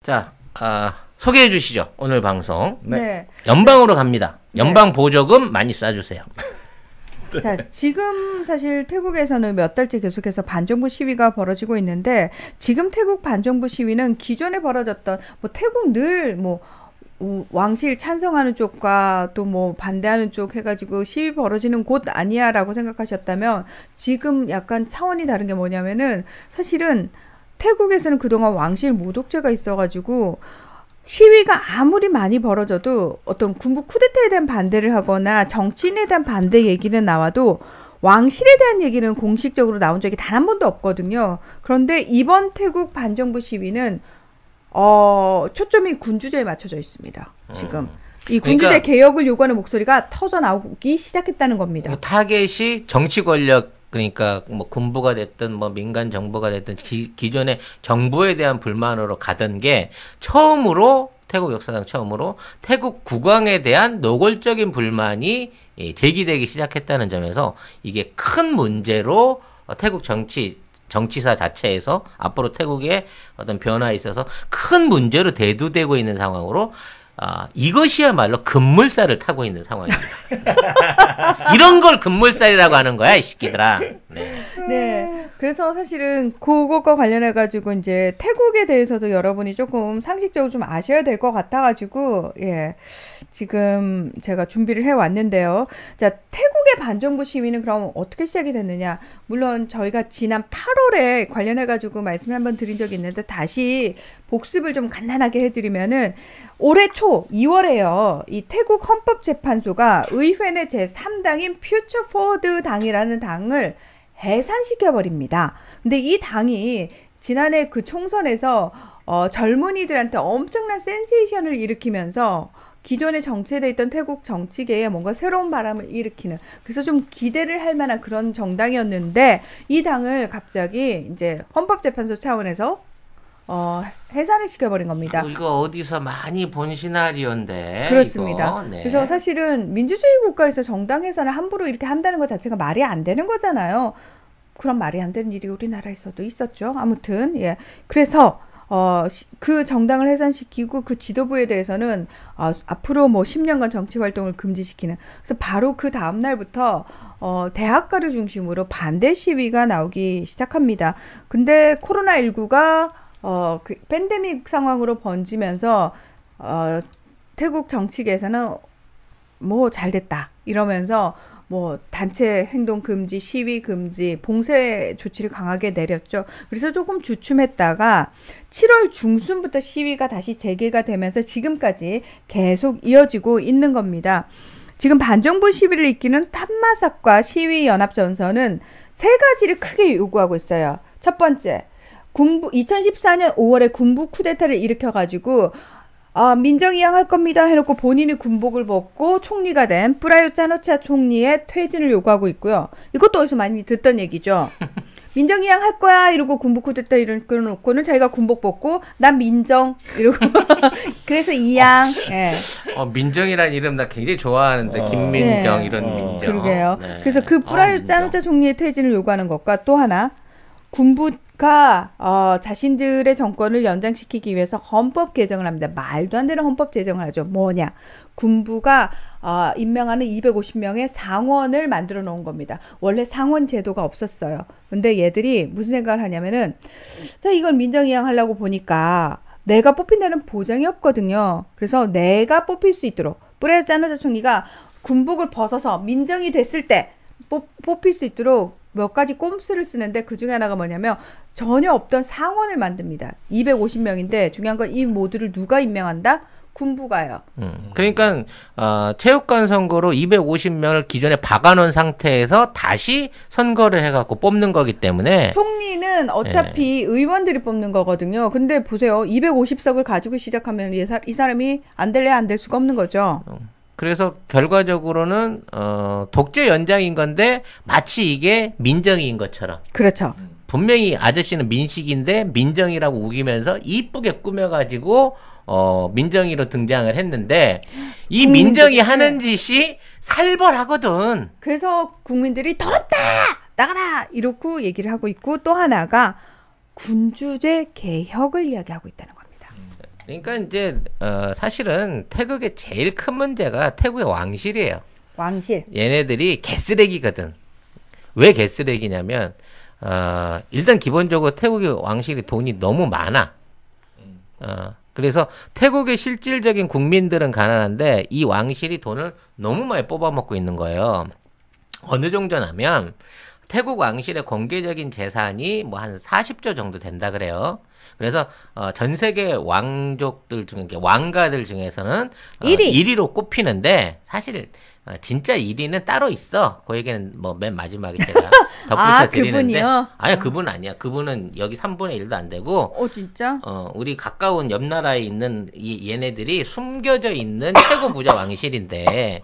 자, 소개해 주시죠. 오늘 방송. 네. 연방으로 갑니다. 연방 보조금 많이 쏴주세요. 자, 지금 사실 태국에서는 몇 달째 계속해서 반정부 시위가 벌어지고 있는데, 지금 태국 반정부 시위는 기존에 벌어졌던 뭐 태국 늘 뭐 왕실 찬성하는 쪽과 또 뭐 반대하는 쪽 해가지고 시위 벌어지는 곳 아니야라고 생각하셨다면, 지금 약간 차원이 다른 게 뭐냐면은, 사실은 태국에서는 그동안 왕실 모독죄가 있어가지고 시위가 아무리 많이 벌어져도 어떤 군부 쿠데타에 대한 반대를 하거나 정치인에 대한 반대 얘기는 나와도 왕실에 대한 얘기는 공식적으로 나온 적이 단 한 번도 없거든요. 그런데 이번 태국 반정부 시위는 초점이 군주제에 맞춰져 있습니다. 지금 이 군주제 그러니까, 개혁을 요구하는 목소리가 터져 나오기 시작했다는 겁니다. 타겟이 정치 권력, 그러니까 뭐 군부가 됐든 뭐 민간 정부가 됐든 기존의 정부에 대한 불만으로 가던 게 처음으로, 태국 역사상 처음으로 태국 국왕에 대한 노골적인 불만이 제기되기 시작했다는 점에서 이게 큰 문제로 태국 정치사 자체에서 앞으로 태국의 어떤 변화에 있어서 큰 문제로 대두되고 있는 상황으로, 이것이야말로 급물살을 타고 있는 상황입니다. 이런 걸 급물살이라고 하는 거야, 이 새끼들아. 네. 그래서 사실은 그것과 관련해가지고 이제 태국에 대해서도 여러분이 조금 상식적으로 좀 아셔야 될 것 같아가지고, 예. 지금 제가 준비를 해왔는데요. 자, 태국의 반정부 시위는 그럼 어떻게 시작이 됐느냐. 물론 저희가 지난 8월에 관련해가지고 말씀을 한번 드린 적이 있는데, 다시 복습을 좀 간단하게 해드리면은, 올해 초 2월에요. 이 태국 헌법재판소가 의회 내 제3당인 퓨처 포워드 당이라는 당을 해산시켜버립니다. 근데 이 당이 지난해 그 총선에서 젊은이들한테 엄청난 센세이션을 일으키면서 기존에 정체되어 있던 태국 정치계에 뭔가 새로운 바람을 일으키는, 그래서 좀 기대를 할 만한 그런 정당이었는데, 이 당을 갑자기 이제 헌법재판소 차원에서 해산을 시켜버린 겁니다. 이거 어디서 많이 본 시나리오인데. 그렇습니다. 네. 그래서 사실은 민주주의 국가에서 정당 해산을 함부로 이렇게 한다는 것 자체가 말이 안 되는 거잖아요. 그런 말이 안 되는 일이 우리나라에서도 있었죠. 아무튼, 예. 그래서 그 정당을 해산시키고 그 지도부에 대해서는 앞으로 뭐 10년간 정치 활동을 금지시키는. 그래서 바로 그 다음 날부터 대학가를 중심으로 반대 시위가 나오기 시작합니다. 근데 코로나19가 그 팬데믹 상황으로 번지면서 태국 정치계에서는 뭐 잘됐다 이러면서 뭐 단체 행동 금지, 시위 금지, 봉쇄 조치를 강하게 내렸죠. 그래서 조금 주춤했다가 7월 중순부터 시위가 다시 재개가 되면서 지금까지 계속 이어지고 있는 겁니다. 지금 반정부 시위를 이끄는 탐마삭과 시위연합전선은 세 가지를 크게 요구하고 있어요. 첫 번째, 2014년 5월에 군부 쿠데타를 일으켜가지고 민정이양 할 겁니다 해놓고 본인이 군복을 벗고 총리가 된 프라유트 차노차 총리의 퇴진을 요구하고 있고요. 이것도 어디서 많이 듣던 얘기죠. 민정이양 할 거야 이러고 군부 쿠데타 일으켜놓고는 자기가 군복 벗고 난 민정 이러고 그래서 이양. 예. 민정이라는 이름 나 굉장히 좋아하는데 김민정, 네. 이런 민정. 그러게요. 네. 그래서 그 프라유트 차노차 총리의 퇴진을 요구하는 것과 또 하나, 군부가 자신들의 정권을 연장시키기 위해서 헌법 개정을 합니다. 말도 안 되는 헌법 개정을 하죠. 뭐냐? 군부가 임명하는 250명의 상원을 만들어 놓은 겁니다. 원래 상원 제도가 없었어요. 근데 얘들이 무슨 생각을 하냐면은, 자, 이걸 민정이양 하려고 보니까 내가 뽑힌다는 보장이 없거든요. 그래서 내가 뽑힐 수 있도록 프라유트 차노차 총리가 군복을 벗어서 민정이 됐을 때 뽑힐 수 있도록 몇 가지 꼼수를 쓰는데, 그 중에 하나가 뭐냐면 전혀 없던 상원을 만듭니다. 250명인데 중요한 건 이 모두를 누가 임명한다? 군부가요. 그러니까 체육관 선거로 250명을 기존에 박아놓은 상태에서 다시 선거를 해갖고 뽑는 거기 때문에, 총리는 어차피 의원들이 뽑는 거거든요. 근데 보세요. 250석을 가지고 시작하면 이 사람이 안 될래 안 될 수가 없는 거죠. 그래서 결과적으로는 독재 연장인 건데 마치 이게 민정인 것처럼. 그렇죠. 분명히 아저씨는 민식인데 민정이라고 우기면서 이쁘게 꾸며가지고 민정이로 등장을 했는데, 이 민정이 하는 짓이 살벌하거든. 그래서 국민들이 더럽다 나가라 이렇게 얘기를 하고 있고, 또 하나가 군주제 개혁을 이야기하고 있다는 겁니다. 그러니까 이제 사실은 태국의 제일 큰 문제가 태국의 왕실이에요. 왕실. 얘네들이 개쓰레기거든. 왜 개쓰레기냐면 일단 기본적으로 태국의 왕실이 돈이 너무 많아. 그래서 태국의 실질적인 국민들은 가난한데 이 왕실이 돈을 너무 많이 뽑아먹고 있는 거예요. 어느 정도냐면 태국 왕실의 공개적인 재산이 뭐 한 40조 정도 된다 그래요. 그래서 전 세계 왕족들 중에 왕가들 중에서는 1위. 1위로 꼽히는데 사실 진짜 1위는 따로 있어. 그 얘기는 뭐 맨 마지막에 제가 덧붙여 드리는데 그분이요? 아니야 그분 아니야. 그분은 여기 3분의 1도 안 되고 진짜? 우리 가까운 옆 나라에 있는 얘네들이 숨겨져 있는 최고 부자 왕실인데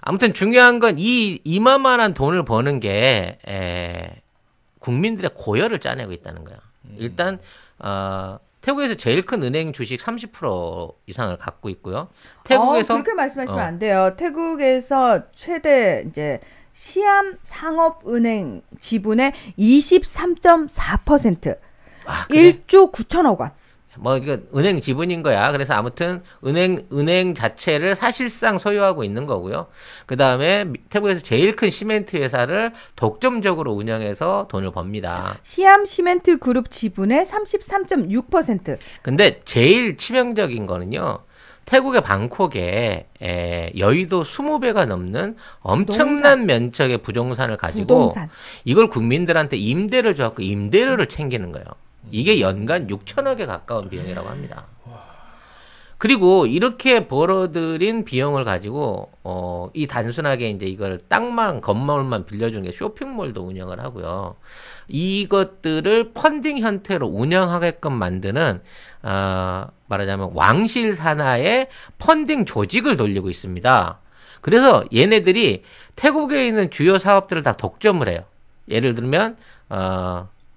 아무튼 중요한 건 이만한 돈을 버는 게 국민들의 고열을 짜내고 있다는 거야. 일단 태국에서 제일 큰 은행 주식 30% 이상을 갖고 있고요. 태국에서 그렇게 말씀하시면 안 돼요. 태국에서 최대 이제 시암 상업은행 지분의 23.4%. 그래? 1조 9천억 원. 뭐 이거 은행 지분인 거야. 그래서 아무튼 은행 자체를 사실상 소유하고 있는 거고요. 그다음에 태국에서 제일 큰 시멘트 회사를 독점적으로 운영해서 돈을 법니다. 시암 시멘트 그룹 지분의 33.6%. 근데 제일 치명적인 거는요. 태국의 방콕에 여의도 20배가 넘는 엄청난 면적의 부동산을 가지고 이걸 국민들한테 임대를 줘갖고 임대료를 챙기는 거예요. 이게 연간 6천억에 가까운 비용이라고 합니다. 그리고 이렇게 벌어들인 비용을 가지고 이 단순하게 이제 이걸 땅만 건물만 빌려주는 게 쇼핑몰도 운영을 하고요. 이것들을 펀딩 형태로 운영하게끔 만드는 말하자면 왕실 산하의 펀딩 조직을 돌리고 있습니다. 그래서 얘네들이 태국에 있는 주요 사업들을 다 독점을 해요. 예를 들면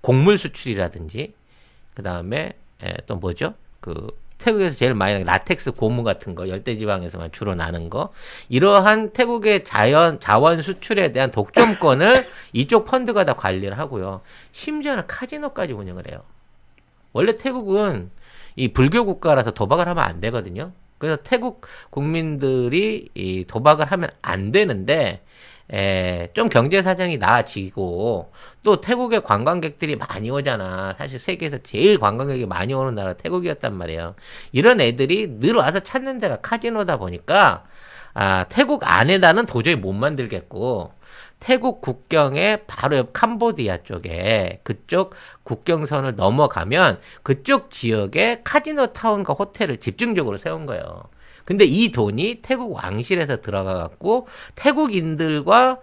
곡물 수출이라든지 그 다음에 또 뭐죠? 태국에서 제일 많이 나는 라텍스 고무 같은 거, 열대지방에서만 주로 나는 거. 이러한 태국의 자원 수출에 대한 독점권을 이쪽 펀드가 다 관리를 하고요. 심지어는 카지노까지 운영을 해요. 원래 태국은 이 불교 국가라서 도박을 하면 안 되거든요. 그래서 태국 국민들이 이 도박을 하면 안 되는데 좀 경제 사정이 나아지고 또 태국에 관광객들이 많이 오잖아. 사실 세계에서 제일 관광객이 많이 오는 나라가 태국이었단 말이에요. 이런 애들이 늘 와서 찾는 데가 카지노다 보니까 태국 안에다는 도저히 못 만들겠고 태국 국경에 바로 옆 캄보디아 쪽에 그쪽 국경선을 넘어가면 그쪽 지역에 카지노 타운과 호텔을 집중적으로 세운 거예요. 근데 이 돈이 태국 왕실에서 들어가 갖고 태국인들과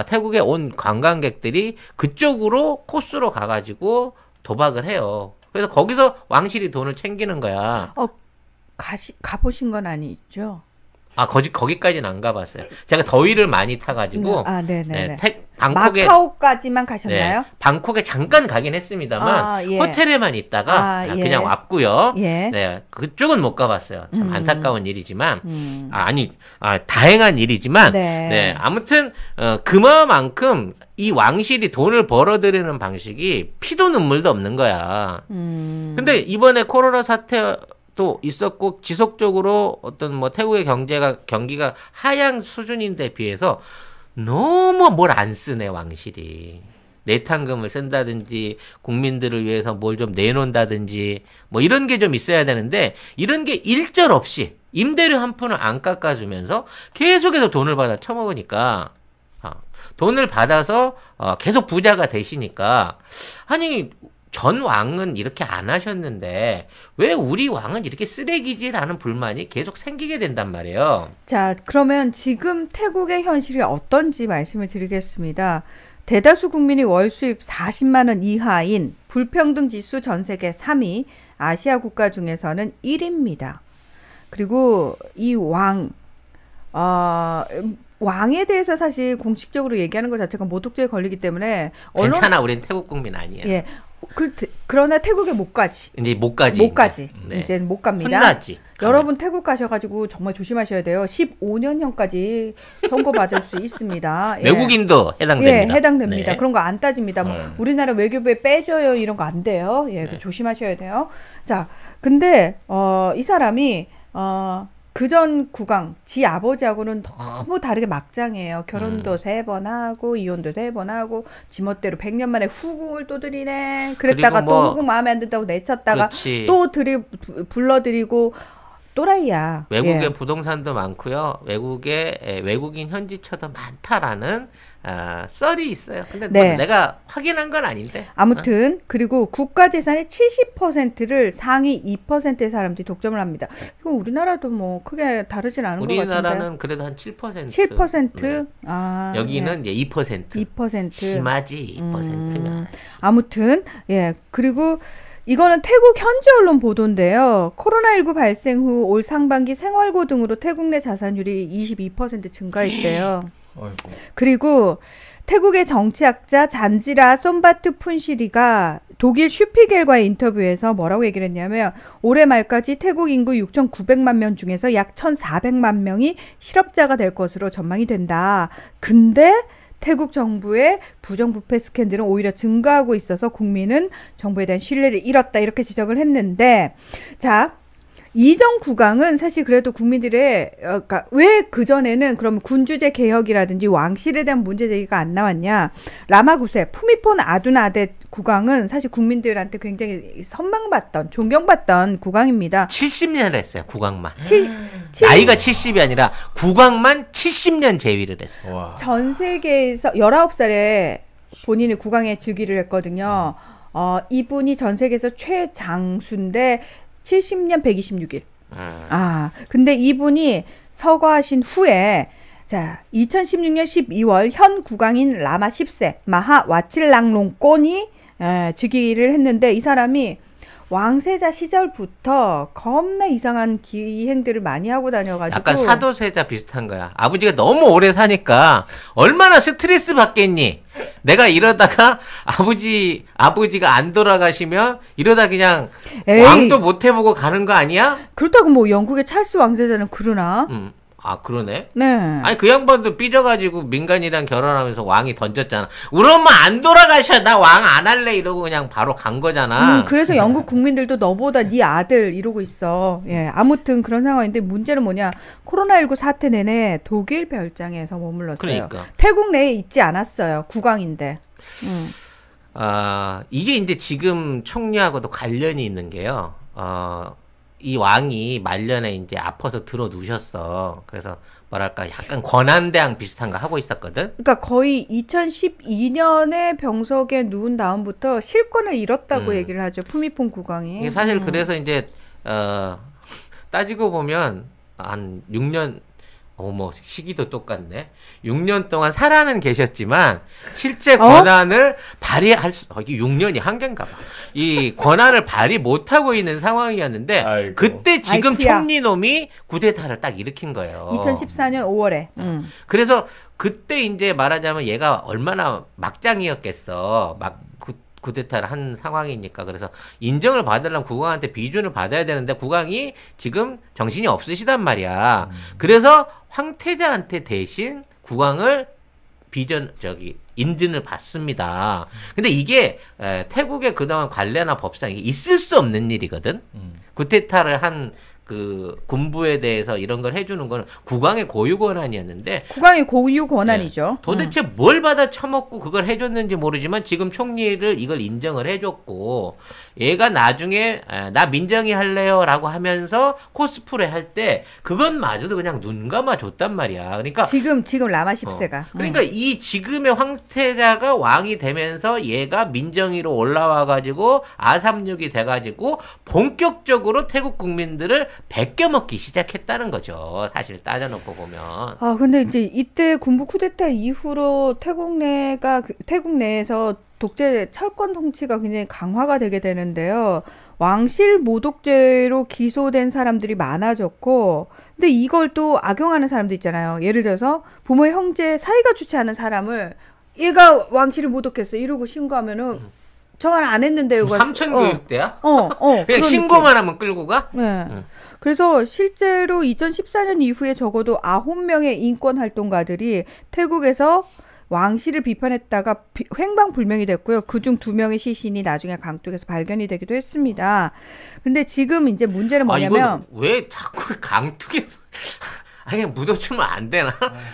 태국에 온 관광객들이 그쪽으로 코스로 가가지고 도박을 해요. 그래서 거기서 왕실이 돈을 챙기는 거야. 가보신 건 아니죠? 거기까지는 안 가봤어요. 제가 더위를 많이 타가지고 네네네. 방콕에 마카오까지만 가셨나요? 방콕에 잠깐 가긴 했습니다만 호텔에만 있다가 그냥 왔고요. 네, 그쪽은 못 가봤어요. 참 안타까운 일이지만 다행한 일이지만 네, 아무튼 그만큼 이 왕실이 돈을 벌어들이는 방식이 피도 눈물도 없는 거야. 근데 이번에 코로나 사태 또 있었고 지속적으로 어떤 뭐 태국의 경기가 하향 수준인데 비해서 너무 뭘 안 쓰네 왕실이. 내탕금을 쓴다든지 국민들을 위해서 뭘 좀 내놓는다든지 뭐 이런 게 좀 있어야 되는데 이런 게 일절 없이 임대료 한 푼을 안 깎아주면서 계속해서 돈을 받아 처먹으니까 돈을 받아서 계속 부자가 되시니까 아니 전 왕은 이렇게 안 하셨는데 왜 우리 왕은 이렇게 쓰레기지라는 불만이 계속 생기게 된단 말이에요. 자, 그러면 지금 태국의 현실이 어떤지 말씀을 드리겠습니다. 대다수 국민이 월 수입 40만 원 이하인 불평등 지수 전 세계 3위, 아시아 국가 중에서는 1위입니다. 그리고 이 왕에 대해서 사실 공식적으로 얘기하는 것 자체가 모독죄에 걸리기 때문에 괜찮아, 우린 태국 국민 아니야. 그러나 태국에 못 가지. 이제 못 가지. 못 가지. 네. 이제는 못 갑니다. 혼났지. 여러분 태국 가셔가지고 정말 조심하셔야 돼요. 15년형까지 선고받을 수 있습니다. 예. 외국인도 해당됩니다. 예, 해당됩니다. 네. 그런 거 안 따집니다. 뭐 우리나라 외교부에 빼줘요 이런 거 안 돼요. 예, 네. 조심하셔야 돼요. 자, 근데 이 사람이 그전 국왕 지 아버지하고는 너무 다르게 막장이에요. 결혼도 3번 하고 이혼도 3번 하고 지멋대로 100년 만에 후궁을 또 들이네. 그랬다가 또 후궁 마음에 안 든다고 내쳤다가 그렇지. 또 불러들이고 또라이야. 외국에 예. 부동산도 많고요. 외국에 외국인 현지처도 많다라는 썰이 있어요. 근데 네. 뭐 내가 확인한 건 아닌데. 아무튼 그리고 국가재산의 70%를 상위 2%의 사람들이 독점을 합니다. 이건 우리나라도 뭐 크게 다르진 않은 것 같은데. 우리나라는 그래도 한 7%. 7%? 네. 아, 여기는 예. 이제 2%. 2%. 심하지 2%면. 아무튼 예. 그리고 이거는 태국 현지 언론 보도인데요. 코로나19 발생 후 올 상반기 생활고 등으로 태국 내 자산율이 22% 증가했대요. 그리고 태국의 정치학자 잔지라 솜바트 푼시리가 독일 슈피겔과의 인터뷰에서 뭐라고 얘기를 했냐면 올해 말까지 태국 인구 6,900만 명 중에서 약 1,400만 명이 실업자가 될 것으로 전망이 된다. 근데 태국 정부의 부정부패 스캔들은 오히려 증가하고 있어서 국민은 정부에 대한 신뢰를 잃었다 이렇게 지적을 했는데 자 이전 국왕은 사실 그래도 국민들의 그러니까 왜 그전에는 그럼 군주제 개혁이라든지 왕실에 대한 문제 제기가 안 나왔냐. 라마 9세 푸미폰 아두나데 국왕은 사실 국민들한테 굉장히 선망받던 존경받던 국왕입니다. 70년 했어요. 국왕만. 나이가 70이 아니라 국왕만 70년 재위를 했어요. 와. 전 세계에서 19살에 본인이 국왕의 즉위를 했거든요. 이분이 전 세계에서 최장수인데 70년 126일. 근데 이분이 서거하신 후에 자, 2016년 12월 현 국왕인 라마 10세 마하 와칠랑롱꼰이 즉위를 했는데 이 사람이 왕세자 시절부터 겁나 이상한 기행들을 많이 하고 다녀가지고 약간 사도세자 비슷한 거야. 아버지가 너무 오래 사니까 얼마나 스트레스 받겠니? 내가 이러다가 아버지가 안 돌아가시면 이러다 그냥 에이. 왕도 못 해보고 가는 거 아니야? 그렇다고 뭐 영국의 찰스 왕세자는 그러나? 그러네. 네. 아니 그 양반도 삐져가지고 민간이랑 결혼하면서 왕이 던졌잖아. 우리 엄마 안 돌아가셔. 나 왕 안 할래 이러고 그냥 바로 간 거잖아. 그래서 영국 국민들도 너보다 네 아들 이러고 있어. 예, 아무튼 그런 상황인데 문제는 뭐냐? 코로나19 사태 내내 독일 별장에서 머물렀어요. 그러니까. 태국 내에 있지 않았어요. 국왕인데. 이게 이제 지금 총리하고도 관련이 있는 게요. 이 왕이 말년에 이제 아파서 들어 누셨어. 그래서 뭐랄까 약간 권한대항 비슷한 거 하고 있었거든. 그러니까 거의 2012년에 병석에 누운 다음부터 실권을 잃었다고 얘기를 하죠. 푸미폰 국왕이. 이게 사실 그래서 이제 따지고 보면 한 6년 어머 시기도 똑같네. 6년 동안 살아는 계셨지만 실제 권한을 발휘할 수 이게 6년이 한계인가 봐. 이 권한을 발휘 못 하고 있는 상황이었는데 아이고. 그때 지금 아이쿠야. 총리놈이 쿠데타를 딱 일으킨 거예요. 2014년 5월에. 그래서 그때 이제 말하자면 얘가 얼마나 막장이었겠어. 쿠데타를 한 상황이니까. 그래서 인정을 받으려면 국왕한테 비준을 받아야 되는데 국왕이 지금 정신이 없으시단 말이야. 그래서 황태자한테 대신 국왕을 인준을 받습니다. 근데 이게 태국의 그동안 관례나 법상 이게 있을 수 없는 일이거든. 쿠데타를 한 그 군부에 대해서 이런 걸 해주는 건 국왕의 고유 권한이었는데 국왕의 고유 권한이죠. 도대체 뭘 받아 처먹고 그걸 해줬는지 모르지만 지금 총리를 이걸 인정을 해줬고 얘가 나중에 나 민정이 할래요 라고 하면서 코스프레 할 때 그것마저도 그냥 눈 감아 줬단 말이야. 그러니까 지금 라마 10세가. 그러니까 이 지금의 황태자가 왕이 되면서 얘가 민정이로 올라와가지고 아삼육이 돼가지고 본격적으로 태국 국민들을 베껴먹기 시작했다는 거죠. 사실 따져놓고 보면. 근데 이제 이때 군부 쿠데타 이후로 태국 내에서 독재 철권 통치가 굉장히 강화가 되게 되는데요. 왕실 모독죄로 기소된 사람들이 많아졌고, 근데 이걸 또 악용하는 사람도 있잖아요. 예를 들어서 부모의 형제 사이가 좋지 않은 사람을 얘가 왕실을 모독했어 이러고 신고하면은 저 안 했는데요. 뭐 삼천교육대야? 그냥 그런 신고만 하면 끌고 가? 네. 그래서 실제로 2014년 이후에 적어도 9명의 인권 활동가들이 태국에서 왕실을 비판했다가 횡방불명이 됐고요. 그중 2명의 시신이 나중에 강둑에서 발견이 되기도 했습니다. 근데 지금 이제 문제는 뭐냐면 왜 자꾸 강둑에서 아니 그냥 묻어주면 안 되나?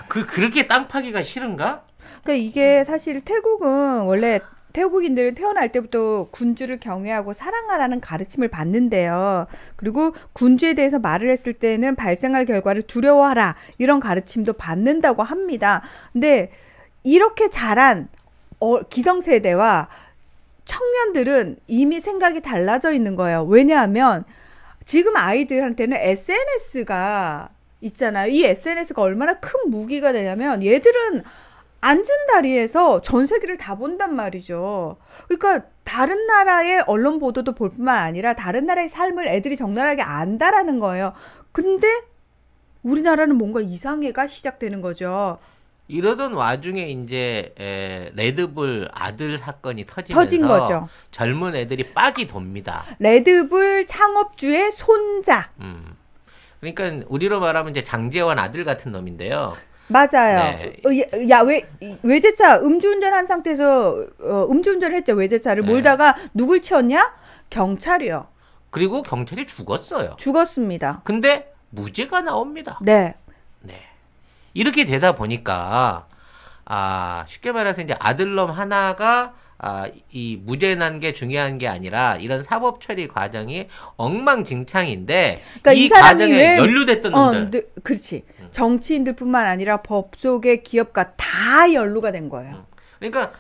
그렇게 땅 파기가 싫은가? 그러니까 이게 사실 태국은 원래 태국인들은 태어날 때부터 군주를 경외하고 사랑하라는 가르침을 받는데요. 그리고 군주에 대해서 말을 했을 때는 발생할 결과를 두려워하라 이런 가르침도 받는다고 합니다. 근데 이렇게 자란 기성세대와 청년들은 이미 생각이 달라져 있는 거예요. 왜냐하면 지금 아이들한테는 SNS가 있잖아요. 이 SNS가 얼마나 큰 무기가 되냐면 얘들은 앉은 자리에서 전 세계를 다 본단 말이죠. 그러니까 다른 나라의 언론 보도도 볼 뿐만 아니라 다른 나라의 삶을 애들이 적나라하게 안다라는 거예요. 근데 우리나라는 뭔가 이상해가 시작되는 거죠. 이러던 와중에 이제 레드불 아들 사건이 터지면서 터진 거죠. 젊은 애들이 빡이 돕니다. 레드불 창업주의 손자. 그러니까 우리로 말하면 이제 장제원 아들 같은 놈인데요. 맞아요. 네. 외제차 음주운전한 상태에서 음주운전을 했죠. 외제차를 몰다가 누굴 치웠냐? 경찰이요. 그리고 경찰이 죽었어요. 죽었습니다. 근데 무죄가 나옵니다. 네. 이렇게 되다 보니까 쉽게 말해서 이제 아들놈 하나가 이 무죄 난 게 중요한 게 아니라 이런 사법 처리 과정이 엉망진창인데 그러니까 이 과정에 연루됐던 놈들. 그렇지. 정치인들뿐만 아니라 법조계 기업가 다 연루가 된 거예요. 그러니까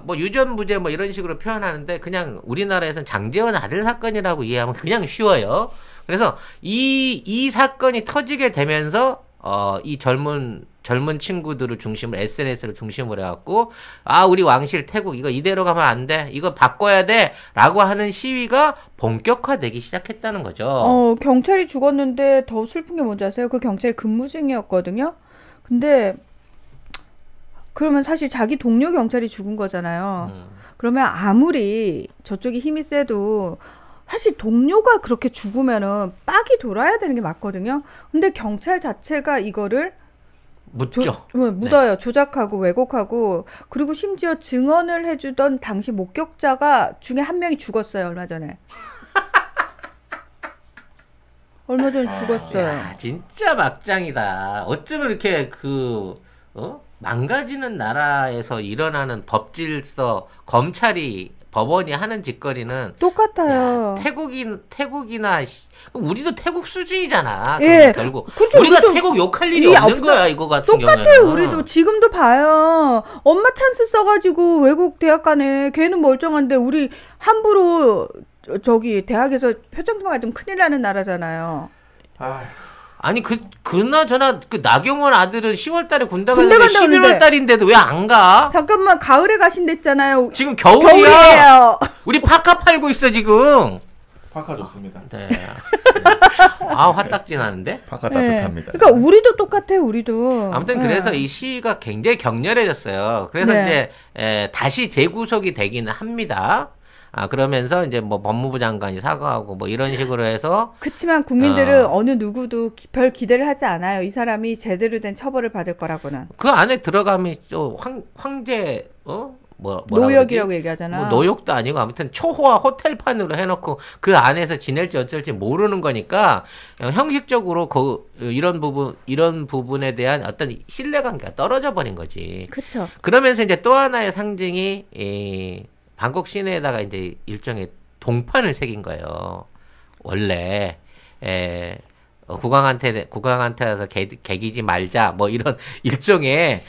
뭐 유전무죄 뭐 이런 식으로 표현하는데 그냥 우리나라에서는 장제원 아들 사건이라고 이해하면 그냥 쉬워요. 그래서 이 사건이 터지게 되면서 이 젊은 친구들을 중심으로 SNS를 중심으로 해갖고 우리 왕실 태국 이거 이대로 가면 안 돼. 이거 바꿔야 돼. 라고 하는 시위가 본격화되기 시작했다는 거죠. 경찰이 죽었는데 더 슬픈 게 뭔지 아세요? 그 경찰이 근무 중이었거든요. 근데 그러면 사실 자기 동료 경찰이 죽은 거잖아요. 그러면 아무리 저쪽이 힘이 세도 사실 동료가 그렇게 죽으면은 빡이 돌아야 되는 게 맞거든요. 근데 경찰 자체가 이거를 묻어요. 네. 조작하고 왜곡하고 그리고 심지어 증언을 해주던 당시 목격자가 중에 한 명이 죽었어요. 얼마 전에. 죽었어요. 야, 진짜 막장이다. 어쩌면 이렇게 망가지는 나라에서 일어나는 법질서 법원이 하는 짓거리는 똑같아요. 태국이나 우리도 태국 수준이잖아. 예. 결국 그렇죠, 우리가 태국 욕할 일이 없는 거야. 이거 같은 경우는. 똑같아요. 우리도 지금도 봐요. 엄마 찬스 써가지고 외국 대학 가네. 걔는 멀쩡한데 우리 함부로 저기 대학에서 표정통화 같으면 큰일 나는 나라잖아요. 아니 그나저나 그 나경원 아들은 10월달에 군대 가는데 11월달인데도 왜 안 가? 잠깐만 가을에 가신댔잖아요. 지금 겨울이에요. 우리 파카 팔고 있어 지금. 파카 좋습니다. 네. 화딱지 나는데? 파카 따뜻합니다. 그러니까 우리도 똑같아요. 우리도. 아무튼 그래서 이 시위가 굉장히 격렬해졌어요. 그래서 이제 다시 재구속이 되기는 합니다. 그러면서 이제 뭐 법무부 장관이 사과하고 뭐 이런 식으로 해서. 그렇지만 국민들은 어느 누구도 별 기대를 하지 않아요. 이 사람이 제대로 된 처벌을 받을 거라고는. 그 안에 들어가면 또 황제 노역이라고 얘기하잖아. 뭐 노역도 아니고 아무튼 초호화 호텔판으로 해놓고 그 안에서 지낼지 어쩔지 모르는 거니까 형식적으로 이런 부분에 대한 어떤 신뢰관계가 떨어져 버린 거지. 그렇죠. 그러면서 이제 또 하나의 상징이 방콕 시내에다가 이제 일종의 동판을 새긴 거예요. 원래 국왕한테 와서 개기지 말자 뭐 이런 일종의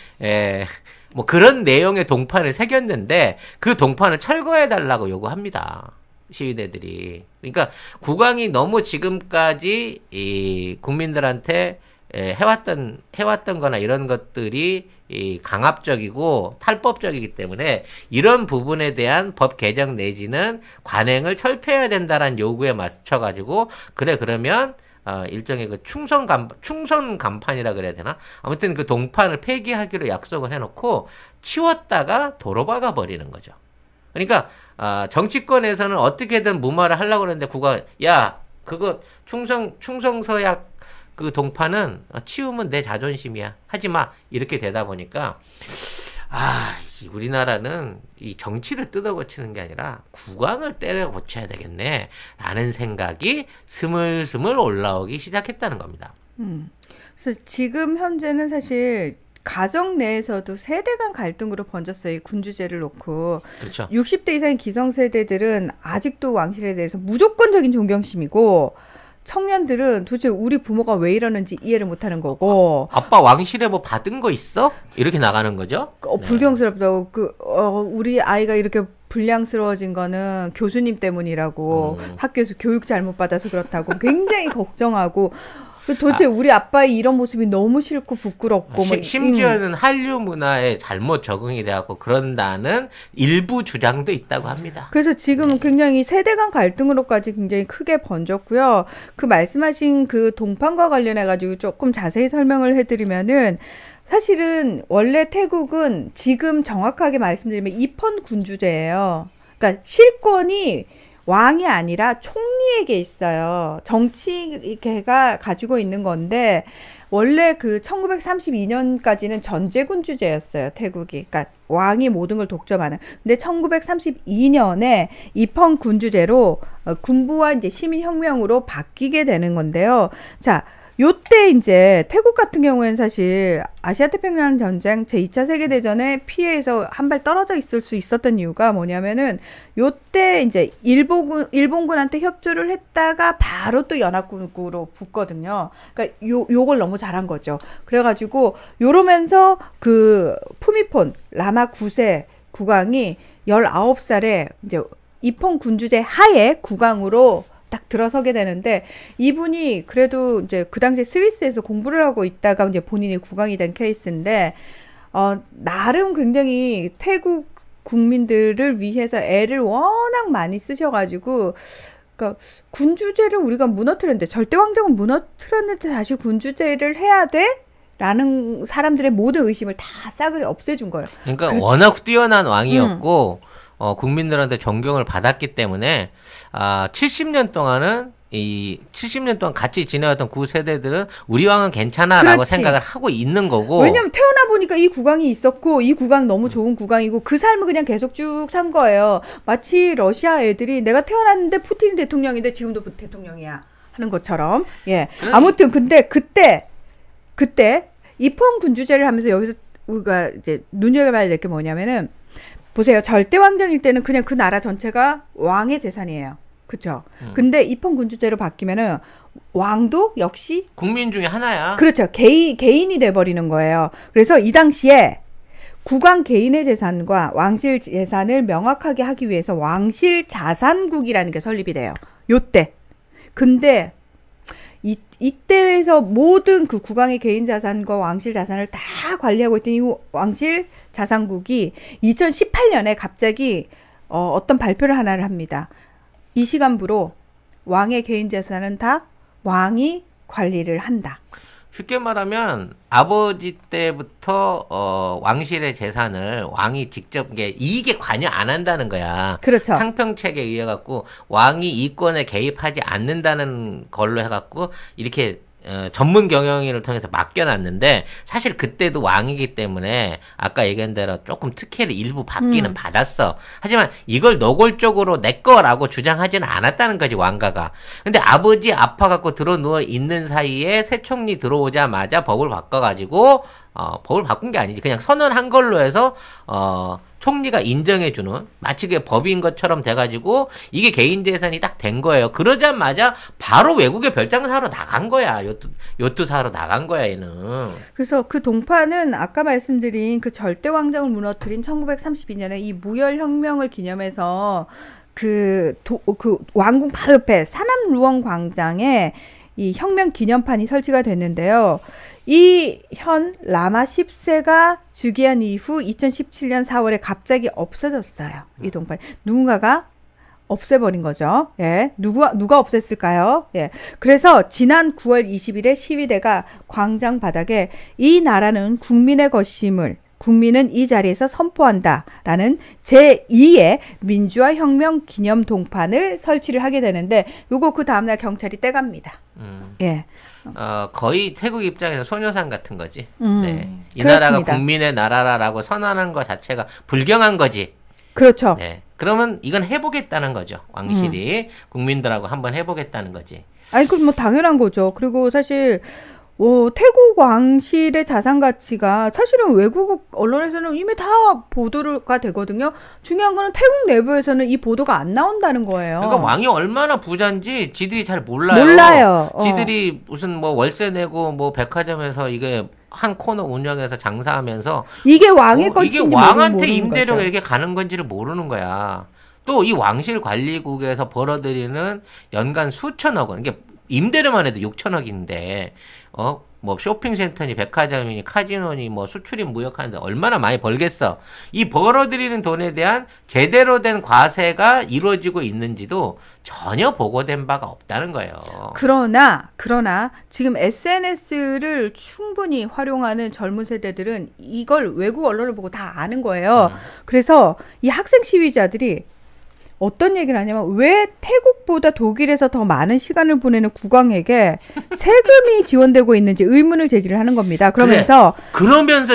뭐 그런 내용의 동판을 새겼는데 그 동판을 철거해 달라고 요구합니다. 시위대들이. 그러니까 국왕이 너무 지금까지 이 국민들한테 해왔던 거나 이런 것들이 강압적이고 탈법적이기 때문에 이런 부분에 대한 법 개정 내지는 관행을 철폐해야 된다라는 요구에 맞춰가지고 그러면 일종의 그 충선 간판이라 그래야 되나? 아무튼 그 동판을 폐기하기로 약속을 해놓고 치웠다가 도로 박아 버리는 거죠. 그러니까 정치권에서는 어떻게든 무마를 하려고 그러는데 국가 야 그거 충성서약 그 동파는 치우면 내 자존심이야. 하지 마. 이렇게 되다 보니까 우리나라는 이 정치를 뜯어 고치는 게 아니라 국왕을 때려 고쳐야 되겠네. 라는 생각이 스물스물 올라오기 시작했다는 겁니다. 그래서 지금 현재는 사실 가정 내에서도 세대 간 갈등으로 번졌어요. 이 군주제를 놓고. 그렇죠. 60대 이상의 기성세대들은 아직도 왕실에 대해서 무조건적인 존경심이고 청년들은 도대체 우리 부모가 왜 이러는지 이해를 못하는 거고. 아빠 왕실에 뭐 받은 거 있어? 이렇게 나가는 거죠. 불경스럽다고. 우리 아이가 이렇게 불량스러워진 거는 교수님 때문이라고. 학교에서 교육 잘못 받아서 그렇다고 굉장히 걱정하고. 도대체 우리 아빠의 이런 모습이 너무 싫고 부끄럽고. 심지어는 한류 문화에 잘못 적응이 돼갖고 그런다는 일부 주장도 있다고 합니다. 그래서 지금 굉장히 세대 간 갈등으로까지 굉장히 크게 번졌고요. 그 말씀하신 그 동판과 관련해가지고 조금 자세히 설명을 해드리면은 사실은 원래 태국은 지금 정확하게 말씀드리면 입헌 군주제예요. 그러니까 실권이 왕이 아니라 총리에게 있어요. 정치계가 가지고 있는 건데 원래 그 1932년까지는 전제군주제였어요. 태국이. 그러니까 왕이 모든 걸 독점하는. 근데 1932년에 입헌 군주제로 군부와 이제 시민혁명으로 바뀌게 되는 건데요. 자, 요때 이제 태국 같은 경우에는 사실 아시아태평양 전쟁 제2차 세계대전에 피해에서 한 발 떨어져 있을 수 있었던 이유가 뭐냐면은 요때 이제 일본군한테 협조를 했다가 바로 또 연합군으로 붙거든요. 그러니까 요걸 너무 잘한 거죠. 그래가지고 요러면서 그 푸미폰 라마 9세 국왕이 19살에 이제 입헌 군주제 하에 국왕으로 딱 들어서게 되는데 이분이 그래도 이제 그 당시에 스위스에서 공부를 하고 있다가 이제 본인이 국왕이 된 케이스인데 나름 굉장히 태국 국민들을 위해서 애를 워낙 많이 쓰셔가지고 그러니까 군주제를 우리가 무너뜨렸는데 절대왕정을 무너뜨렸는데 다시 군주제를 해야 돼? 라는 사람들의 모든 의심을 다 싸그리 없애준 거예요. 그러니까 워낙 뛰어난 왕이었고 국민들한테 존경을 받았기 때문에 70년 동안은 이 70년 동안 같이 지내왔던 구세대들은 우리 왕은 괜찮아라고 그렇지. 생각을 하고 있는 거고. 왜냐면 태어나 보니까 이 국왕이 있었고 이 국왕 너무 좋은 국왕이고 그 삶을 그냥 계속 쭉 산 거예요. 마치 러시아 애들이 내가 태어났는데 푸틴 대통령인데 지금도 대통령이야 하는 것처럼. 예. 아무튼 근데 그때 입헌 군주제를 하면서 여기서 우리가 이제 눈여겨봐야 될 게 뭐냐면은 보세요. 절대왕정일 때는 그냥 그 나라 전체가 왕의 재산이에요. 그렇죠? 근데 입헌 군주제로 바뀌면은 왕도 역시 국민 중에 하나야. 그렇죠. 개인이 돼버리는 거예요. 그래서 이 당시에 국왕 개인의 재산과 왕실 재산을 명확하게 하기 위해서 왕실 자산국이라는 게 설립이 돼요. 요때. 근데 이때에서 모든 그 국왕의 개인 자산과 왕실 자산을 다 관리하고 있던 이 왕실 자산국이 2018년에 갑자기 어떤 발표를 하나를 합니다. 이 시간부로 왕의 개인 재산은 다 왕이 관리를 한다. 쉽게 말하면 아버지 때부터 왕실의 재산을 왕이 직접 이익에 관여 안 한다는 거야. 그렇죠. 탕평책에 의해 갖고 왕이 이권에 개입하지 않는다는 걸로 해갖고 이렇게 전문 경영인을 통해서 맡겨놨는데 사실 그때도 왕이기 때문에 아까 얘기한 대로 조금 특혜를 일부 받기는 받았어. 하지만 이걸 노골적으로 내 거라고 주장하지는 않았다는 거지 왕가가. 근데 아버지 아파갖고 들어누워 있는 사이에 새 총리 들어오자마자 법을 바꿔가지고 법을 바꾼 게 아니지. 그냥 선언한 걸로 해서 총리가 인정해주는 마치 그게 법인 것처럼 돼가지고 이게 개인 재산이 딱 된 거예요. 그러자마자 바로 외국에 별장 사러 나간 거야. 요트 사러 나간 거야 얘는. 그래서 그 동파는 아까 말씀드린 그 절대 왕정을 무너뜨린 1932년에 이 무열혁명을 기념해서 그 왕궁 바로 옆에 사남 루엉 광장에 이 혁명 기념판이 설치가 됐는데요. 이 현 라마 10세가 즉위한 이후 2017년 4월에 갑자기 없어졌어요. 이 동판. 누군가가 없애버린 거죠. 예. 누가 없앴을까요? 예. 그래서 지난 9월 20일에 시위대가 광장 바닥에 이 나라는 국민의 것임을 국민은 이 자리에서 선포한다라는 제2의 민주화 혁명 기념 동판을 설치를 하게 되는데 요거 그 다음날 경찰이 떼갑니다. 예. 거의 태국 입장에서 소녀상 같은 거지. 네. 이 그렇습니다. 나라가 국민의 나라라고 선언하는 것 자체가 불경한 거지. 그렇죠. 네. 그러면 이건 해보겠다는 거죠. 왕실이 국민들하고 한번 해보겠다는 거지. 아니, 그럼 뭐 당연한 거죠. 그리고 사실 태국 왕실의 자산 가치가 사실은 외국 언론에서는 이미 다 보도가 되거든요. 중요한 거는 태국 내부에서는 이 보도가 안 나온다는 거예요. 그러니까 왕이 얼마나 부자인지 지들이 잘 몰라요. 몰라요. 지들이 무슨 뭐 월세 내고 뭐 백화점에서 이게 한 코너 운영해서 장사하면서 이게 왕의 것인지 이게 왕한테 모르는 임대료가 거죠. 이렇게 가는 건지를 모르는 거야. 또 이 왕실 관리국에서 벌어들이는 연간 수천억 원. 이게 임대료만 해도 6천억인데 뭐 쇼핑센터니 백화점이니 카지노니 뭐 수출입 무역하는데 얼마나 많이 벌겠어. 이 벌어들이는 돈에 대한 제대로 된 과세가 이루어지고 있는지도 전혀 보고된 바가 없다는 거예요. 그러나 지금 SNS를 충분히 활용하는 젊은 세대들은 이걸 외국 언론을 보고 다 아는 거예요. 그래서 이 학생 시위자들이 어떤 얘기를 하냐면 왜 태국보다 독일에서 더 많은 시간을 보내는 국왕에게 세금이 지원되고 있는지 의문을 제기를 하는 겁니다. 그러면서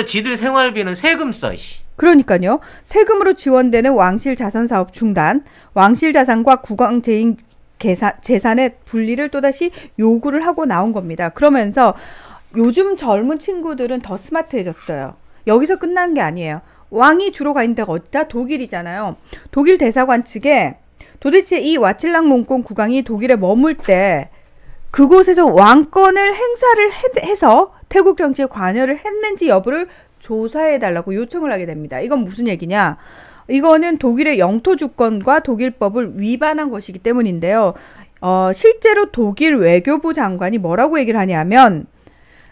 지들 생활비는 세금 써. 그러니까요. 세금으로 지원되는 왕실 자산 사업 중단, 왕실 자산과 국왕 재임 재산의 분리를 또다시 요구를 하고 나온 겁니다. 그러면서 요즘 젊은 친구들은 더 스마트해졌어요. 여기서 끝난 게 아니에요. 왕이 주로 가 있는 데가 어디다? 독일이잖아요. 독일 대사관 측에 도대체 이 와칠랑 롱콩 국왕이 독일에 머물 때 그곳에서 왕권을 행사를 해서 태국 정치에 관여를 했는지 여부를 조사해달라고 요청을 하게 됩니다. 이건 무슨 얘기냐? 이거는 독일의 영토 주권과 독일법을 위반한 것이기 때문인데요. 실제로 독일 외교부 장관이 뭐라고 얘기를 하냐면,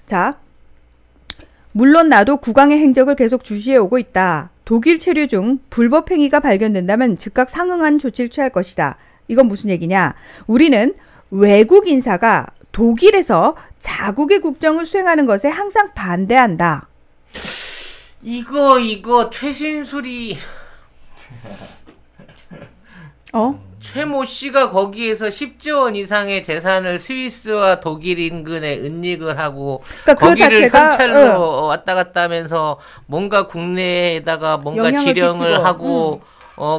자, 물론 나도 국왕의 행적을 계속 주시해 오고 있다. 독일 체류 중 불법 행위가 발견된다면 즉각 상응한 조치를 취할 것이다. 이건 무슨 얘기냐? 우리는 외국 인사가 독일에서 자국의 국정을 수행하는 것에 항상 반대한다. 이거 최신술이 최모 씨가 거기에서 10조 원 이상의 재산을 스위스와 독일 인근에 은닉을 하고 그러니까 거기를 현찰로 왔다 갔다 하면서 뭔가 국내에다가 뭔가 지령을 하고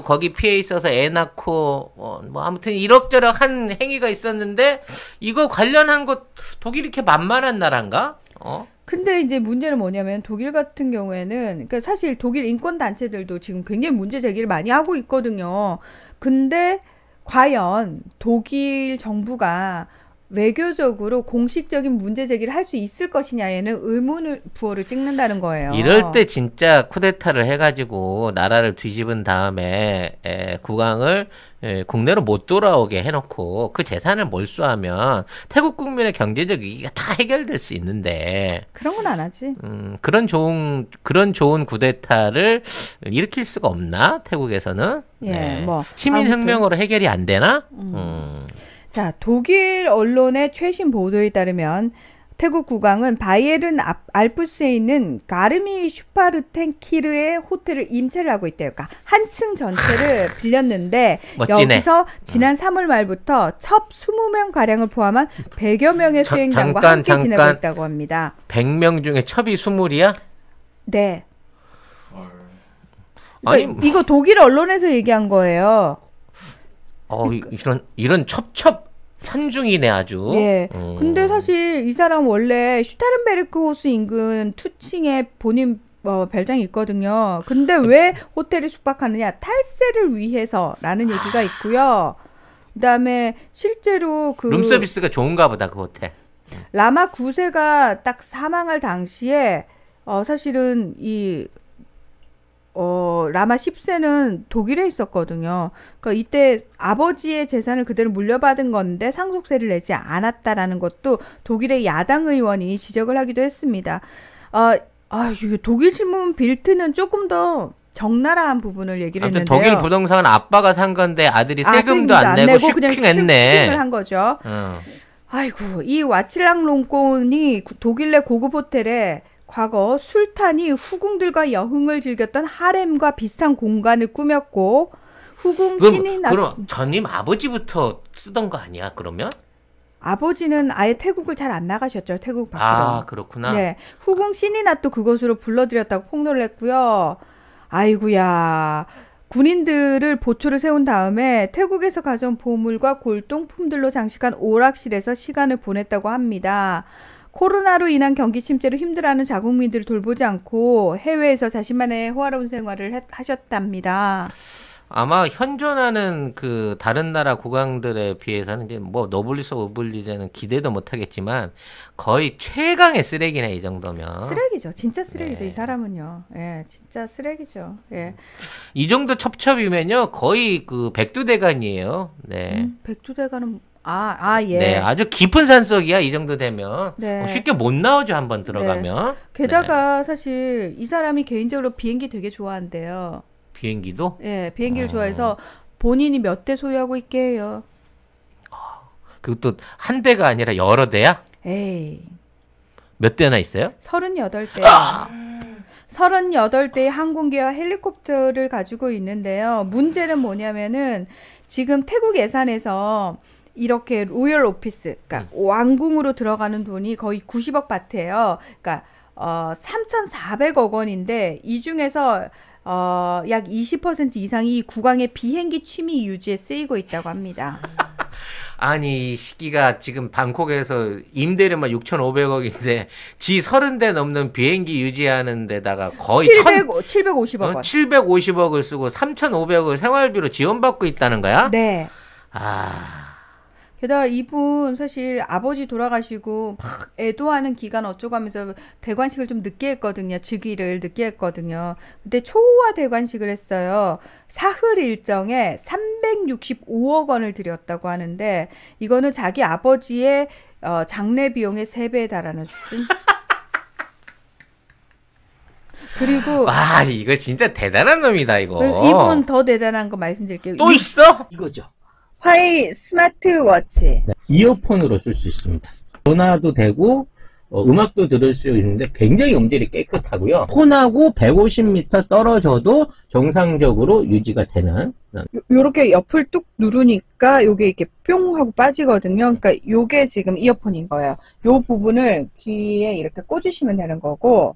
거기 피해 있어서 애 낳고 뭐 아무튼 이럭저럭 한 행위가 있었는데 이거 관련한 것 독일이 이렇게 만만한 나라인가? 근데 이제 문제는 뭐냐면 독일 같은 경우에는 그러니까 사실 독일 인권 단체들도 지금 굉장히 문제 제기를 많이 하고 있거든요. 근데 과연 독일 정부가 외교적으로 공식적인 문제 제기를 할 수 있을 것이냐에는 의문을 부호를 찍는다는 거예요. 이럴 때 진짜 쿠데타를 해가지고 나라를 뒤집은 다음에 국왕을 국내로 못 돌아오게 해놓고 그 재산을 몰수하면 태국 국민의 경제적 위기가 다 해결될 수 있는데 그런 건 안 하지. 그런 좋은 쿠데타를 일으킬 수가 없나 태국에서는? 예, 시민혁명으로 해결이 안 되나? 자, 독일 언론의 최신 보도에 따르면 태국 국왕은 바이에른 알프스에 있는 가르미 슈파르텐키르의 호텔을 임차를 하고 있대요. 그러니까 한 층 전체를 빌렸는데 멋지네. 여기서 지난 3월 말부터 첩 20명 가량을 포함한 100여 명의 수행장과 함께 지내고 있다고 합니다. 100명 중에 첩이 20이야? 네. 그러니까 아니, 이거 독일 언론에서 얘기한 거예요. 이런 첩첩 산중이네 아주. 예. 근데 사실 이 사람 원래 슈타른베르크 호수 인근 투칭에 본인 별장이 있거든요. 근데 왜 호텔을 숙박하느냐? 탈세를 위해서라는 얘기가 있고요. 그다음에 실제로 룸서비스가 좋은가 보다 그 호텔. 라마 9세가 딱 사망할 당시에 사실은 이 라마 10세는 독일에 있었거든요. 그러니까 이때 아버지의 재산을 그대로 물려받은 건데 상속세를 내지 않았다라는 것도 독일의 야당 의원이 지적을 하기도 했습니다. 독일 신문 빌트는 조금 더 적나라한 부분을 얘기를 했는데요. 독일 부동산은 아빠가 산 건데 아들이 세금도 안 내고 슈킹했네. 슈킹을 한 거죠. 아이고, 이 와칠랑 롱콘이 독일 내 고급 호텔에 과거 술탄이 후궁들과 여흥을 즐겼던 하렘과 비슷한 공간을 꾸몄고 후궁 신이 그럼 전임 아버지부터 쓰던 거 아니야? 그러면? 아버지는 아예 태국을 잘 안 나가셨죠. 태국 밖으로. 아, 그렇구나. 네. 후궁 신이 낫도 그것으로 불러들였다고 폭로를 했고요. 아이구야. 군인들을 보초를 세운 다음에 태국에서 가져온 보물과 골동품들로 장식한 오락실에서 시간을 보냈다고 합니다. 코로나로 인한 경기 침체로 힘들어하는 자국민들을 돌보지 않고 해외에서 자신만의 호화로운 생활을 하셨답니다. 아마 현존하는 그 다른 나라 국왕들에 비해서는 이제 뭐 노블리스 오블리제는 기대도 못 하겠지만 거의 최강의 쓰레기네 이 정도면. 쓰레기죠. 진짜 쓰레기죠. 네. 이 사람은요. 예, 진짜 쓰레기죠. 예. 이 정도 첩첩이면요 거의 그 백두대간이에요. 네. 백두대간은 예. 네, 아주 깊은 산속이야 이 정도 되면. 네. 쉽게 못 나오죠 한번 들어가면. 게다가 사실 이 사람이 개인적으로 비행기 되게 좋아한대요. 비행기도? 예, 비행기를 좋아해서 본인이 몇 대 소유하고 있게 해요. 그것도 한 대가 아니라 여러 대야? 에이. 몇 대나 있어요? 38대. 38대의 항공기와 헬리콥터를 가지고 있는데요. 문제는 뭐냐면은 지금 태국 예산에서 이렇게 로열 오피스, 그러니까 왕궁으로 들어가는 돈이 거의 90억 바트예요. 그러니까 3,400억 원인데 이 중에서 약 20% 이상이 국왕의 비행기 취미 유지에 쓰이고 있다고 합니다. 아니 이 시기가 지금 방콕에서 임대료만 6,500억인데 지 30대 넘는 비행기 유지하는 데다가 거의 750억 원. 750억을 쓰고 3,500억을 생활비로 지원받고 있다는 거야? 네. 아... 게다가 이분 사실 아버지 돌아가시고 막 애도하는 기간 어쩌고 하면서 대관식을 좀 늦게 했거든요. 즉위를 늦게 했거든요. 근데 초호화 대관식을 했어요. 사흘 일정에 365억 원을 들였다고 하는데 이거는 자기 아버지의 장례 비용의 3배에 달하는 수준. 그리고 와 이거 진짜 대단한 놈이다 이거. 이분 더 대단한 거 말씀드릴게요. 또 있어? 이거죠. 화웨이 스마트워치. 네, 이어폰으로 쓸 수 있습니다. 전화도 되고 음악도 들을 수 있는데 굉장히 음질이 깨끗하고요. 폰하고 150m 떨어져도 정상적으로 유지가 되는. 요렇게 옆을 뚝 누르니까 요게 이렇게 뿅 하고 빠지거든요. 그러니까 요게 지금 이어폰인 거예요. 요 부분을 귀에 이렇게 꽂으시면 되는 거고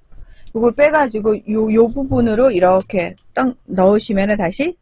요걸 빼가지고 요 부분으로 이렇게 딱 넣으시면은 다시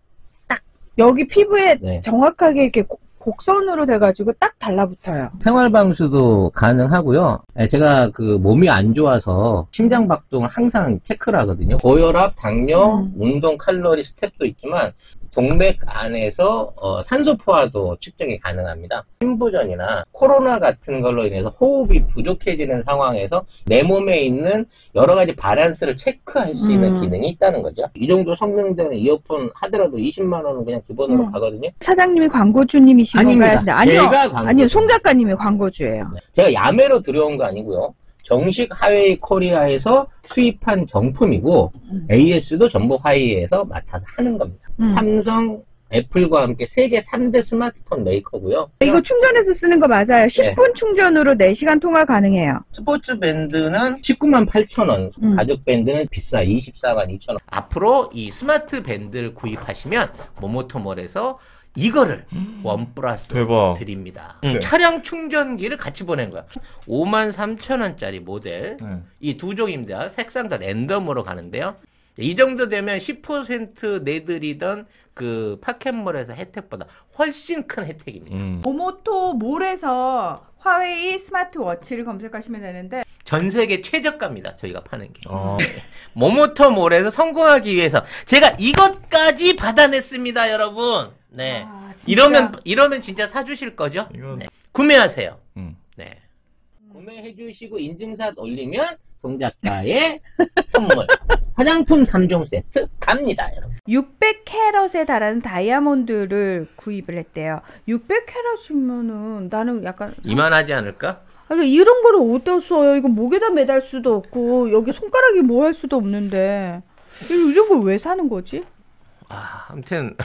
여기 피부에 네. 정확하게 이렇게 곡선으로 돼가지고 딱 달라붙어요. 생활방수도 가능하고요. 제가 그 몸이 안 좋아서 심장 박동을 항상 체크를 하거든요. 고혈압, 당뇨, 운동 칼로리 스텝도 있지만 동맥 안에서 산소 포화도 측정이 가능합니다. 심부전이나 코로나 같은 걸로 인해서 호흡이 부족해지는 상황에서 내 몸에 있는 여러 가지 바란스를 체크할 수 있는 기능이 있다는 거죠. 이 정도 성능 되는 이어폰 하더라도 20만 원은 그냥 기본으로 가거든요. 사장님이 광고주님이신 아닙니다. 건가요? 아니요. 제가 광고주. 아니요. 송 작가님이 광고주예요. 제가 야매로 들여온 거 아니고요. 정식 하웨이 코리아에서 수입한 정품이고 AS도 전부 화웨이에서 맡아서 하는 겁니다. 삼성, 애플과 함께 세계 3대 스마트폰 메이커고요. 이거 충전해서 쓰는 거 맞아요. 10분 충전으로 4시간 통화 가능해요. 스포츠 밴드는 19만 8천 원, 가죽 밴드는 비싸 24만 2천 원. 앞으로 이 스마트 밴드를 구입하시면 모모토몰에서 이거를 원 플러스 대박. 드립니다. 네. 차량 충전기를 같이 보낸 거야. 53,000원짜리 모델. 네. 이 두 종입니다. 색상 다 랜덤으로 가는데요. 이 정도 되면 10% 내드리던 그 파켓몰에서 혜택보다 훨씬 큰 혜택입니다. 모모토 몰에서 화웨이 스마트워치를 검색하시면 되는데 전 세계 최저가입니다. 저희가 파는 게. 어. 모모토몰에서 성공하기 위해서 제가 이것까지 받아냈습니다, 여러분. 네. 아, 진짜. 이러면 진짜 사주실 거죠? 이건- 네. 구매하세요. 네. 구매해 주시고 인증샷 올리면 송 작가의 선물 화장품 3종 세트 갑니다, 여러분. 600캐럿에 달하는 다이아몬드를 구입을 했대요. 600캐럿이면은 나는 약간 이만하지 않을까? 아니, 이런 거를 어디다 써요? 이거 목에다 매달 수도 없고 여기 손가락이 뭐 할 수도 없는데 이런 걸 왜 사는 거지? 아무튼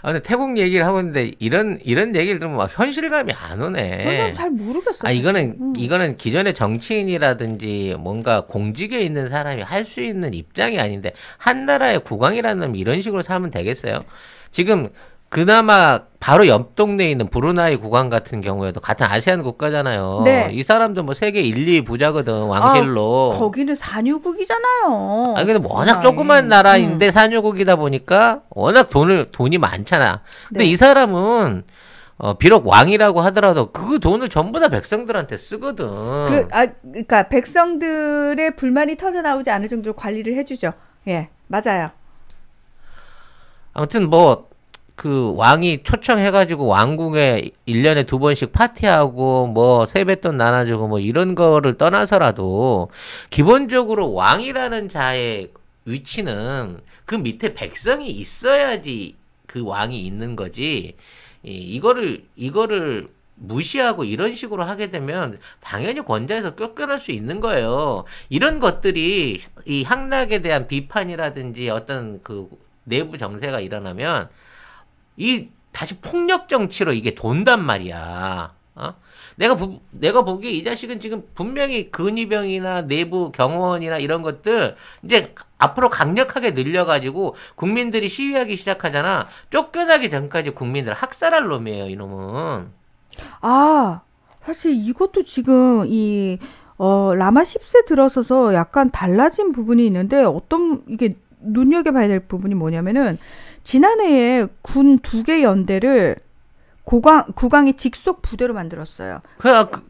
아무튼 태국 얘기를 하고 있는데 이런 얘기를 들으면 막 현실감이 안 오네. 저는 잘 모르겠어요. 이거는 기존의 정치인이라든지 뭔가 공직에 있는 사람이 할 수 있는 입장이 아닌데 한 나라의 국왕이라는 놈이 이런 식으로 살면 되겠어요? 지금 그나마 바로 옆 동네에 있는 브루나이 국왕 같은 경우에도 같은 아세안 국가잖아요. 네. 이 사람도 뭐 세계 1, 2 부자거든, 왕실로. 거기는 산유국이잖아요. 근데 뭐 워낙 조그만 나라인데 산유국이다 보니까 워낙 돈이 많잖아. 근데 네. 이 사람은 비록 왕이라고 하더라도 그 돈을 전부 다 백성들한테 쓰거든. 그러니까 백성들의 불만이 터져 나오지 않을 정도로 관리를 해주죠. 예, 맞아요. 아무튼 뭐 그 왕이 초청해가지고 왕궁에 1년에 2번씩 파티하고 뭐 세뱃돈 나눠주고 뭐 이런 거를 떠나서라도 기본적으로 왕이라는 자의 위치는 그 밑에 백성이 있어야지 그 왕이 있는 거지. 이거를 무시하고 이런 식으로 하게 되면 당연히 권좌에서 쫓겨날 수 있는 거예요. 이런 것들이 이 향락에 대한 비판이라든지 어떤 그 내부 정세가 일어나면 다시 폭력 정치로 이게 돈단 말이야. 내가 보기에 이 자식은 지금 분명히 근위병이나 내부 경호원이나 이런 것들 이제 앞으로 강력하게 늘려가지고 국민들이 시위하기 시작하잖아. 쫓겨나기 전까지 국민들 학살할 놈이에요, 이놈은. 사실 이것도 지금 라마 10세 들어서서 약간 달라진 부분이 있는데 이게 눈여겨봐야 될 부분이 뭐냐면은 지난해에 군 2개 연대를 국왕이 직속 부대로 만들었어요.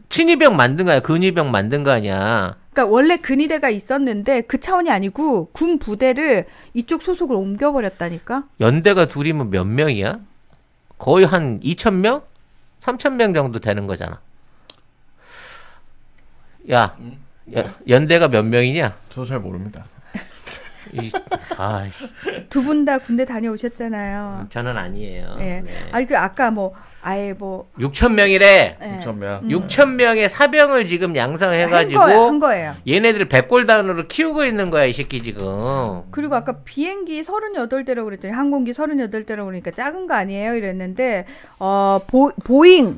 친위병 만든 거야. 근위병 만든 거 아니야. 그러니까 원래 근위대가 있었는데 그 차원이 아니고 군 부대를 이쪽 소속으로 옮겨버렸다니까. 연대가 둘이면 몇 명이야? 거의 한 2,000명? 3,000명 정도 되는 거잖아. 연대가 몇 명이냐? 저도 잘 모릅니다. 두 분 다 군대 다녀오셨잖아요. 저는 아니에요. 네. 네. 아까 6,000명이래. 네. 6,000명. 6,000명의 사병을 지금 양성해가지고 한 거예요. 얘네들 백골단으로 키우고 있는 거야, 이 새끼 지금. 그리고 아까 비행기 38대라고 그랬더니 항공기 38대라고 그러니까 작은 거 아니에요? 이랬는데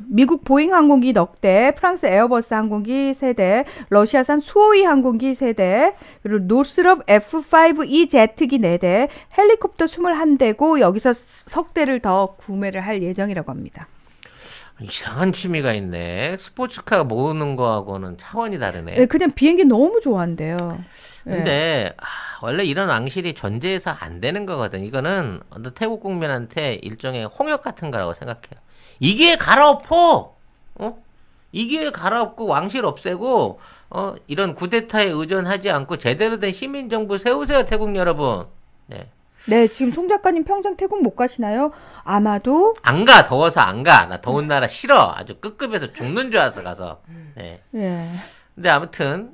미국 보잉 항공기 넉 대, 프랑스 에어버스 항공기 3대, 러시아산 수호이 항공기 3대, 그리고 노스럽 F5E 제트기 4대, 헬리콥터 21대고 여기서 석 대를 더 구매를 할 예정이라고 합니다. 이상한 취미가 있네. 스포츠카 모으는 거하고는 차원이 다르네. 네, 그냥 비행기 너무 좋아한대요. 근데 원래 이런 왕실이 존재해서 안 되는 거거든. 이거는 태국 국민한테 일종의 홍역 같은 거라고 생각해요. 이게 갈아엎어. 이게 갈아엎고 왕실 없애고 이런 쿠데타에 의존하지 않고 제대로 된 시민정부 세우세요, 태국 여러분. 네, 지금 송 작가님 평생 태국 못 가시나요? 아마도 안 가. 더워서 안 가. 나 더운 나라 싫어. 아주 급급해서 죽는 줄 알았어 가서. 네. 근데 아무튼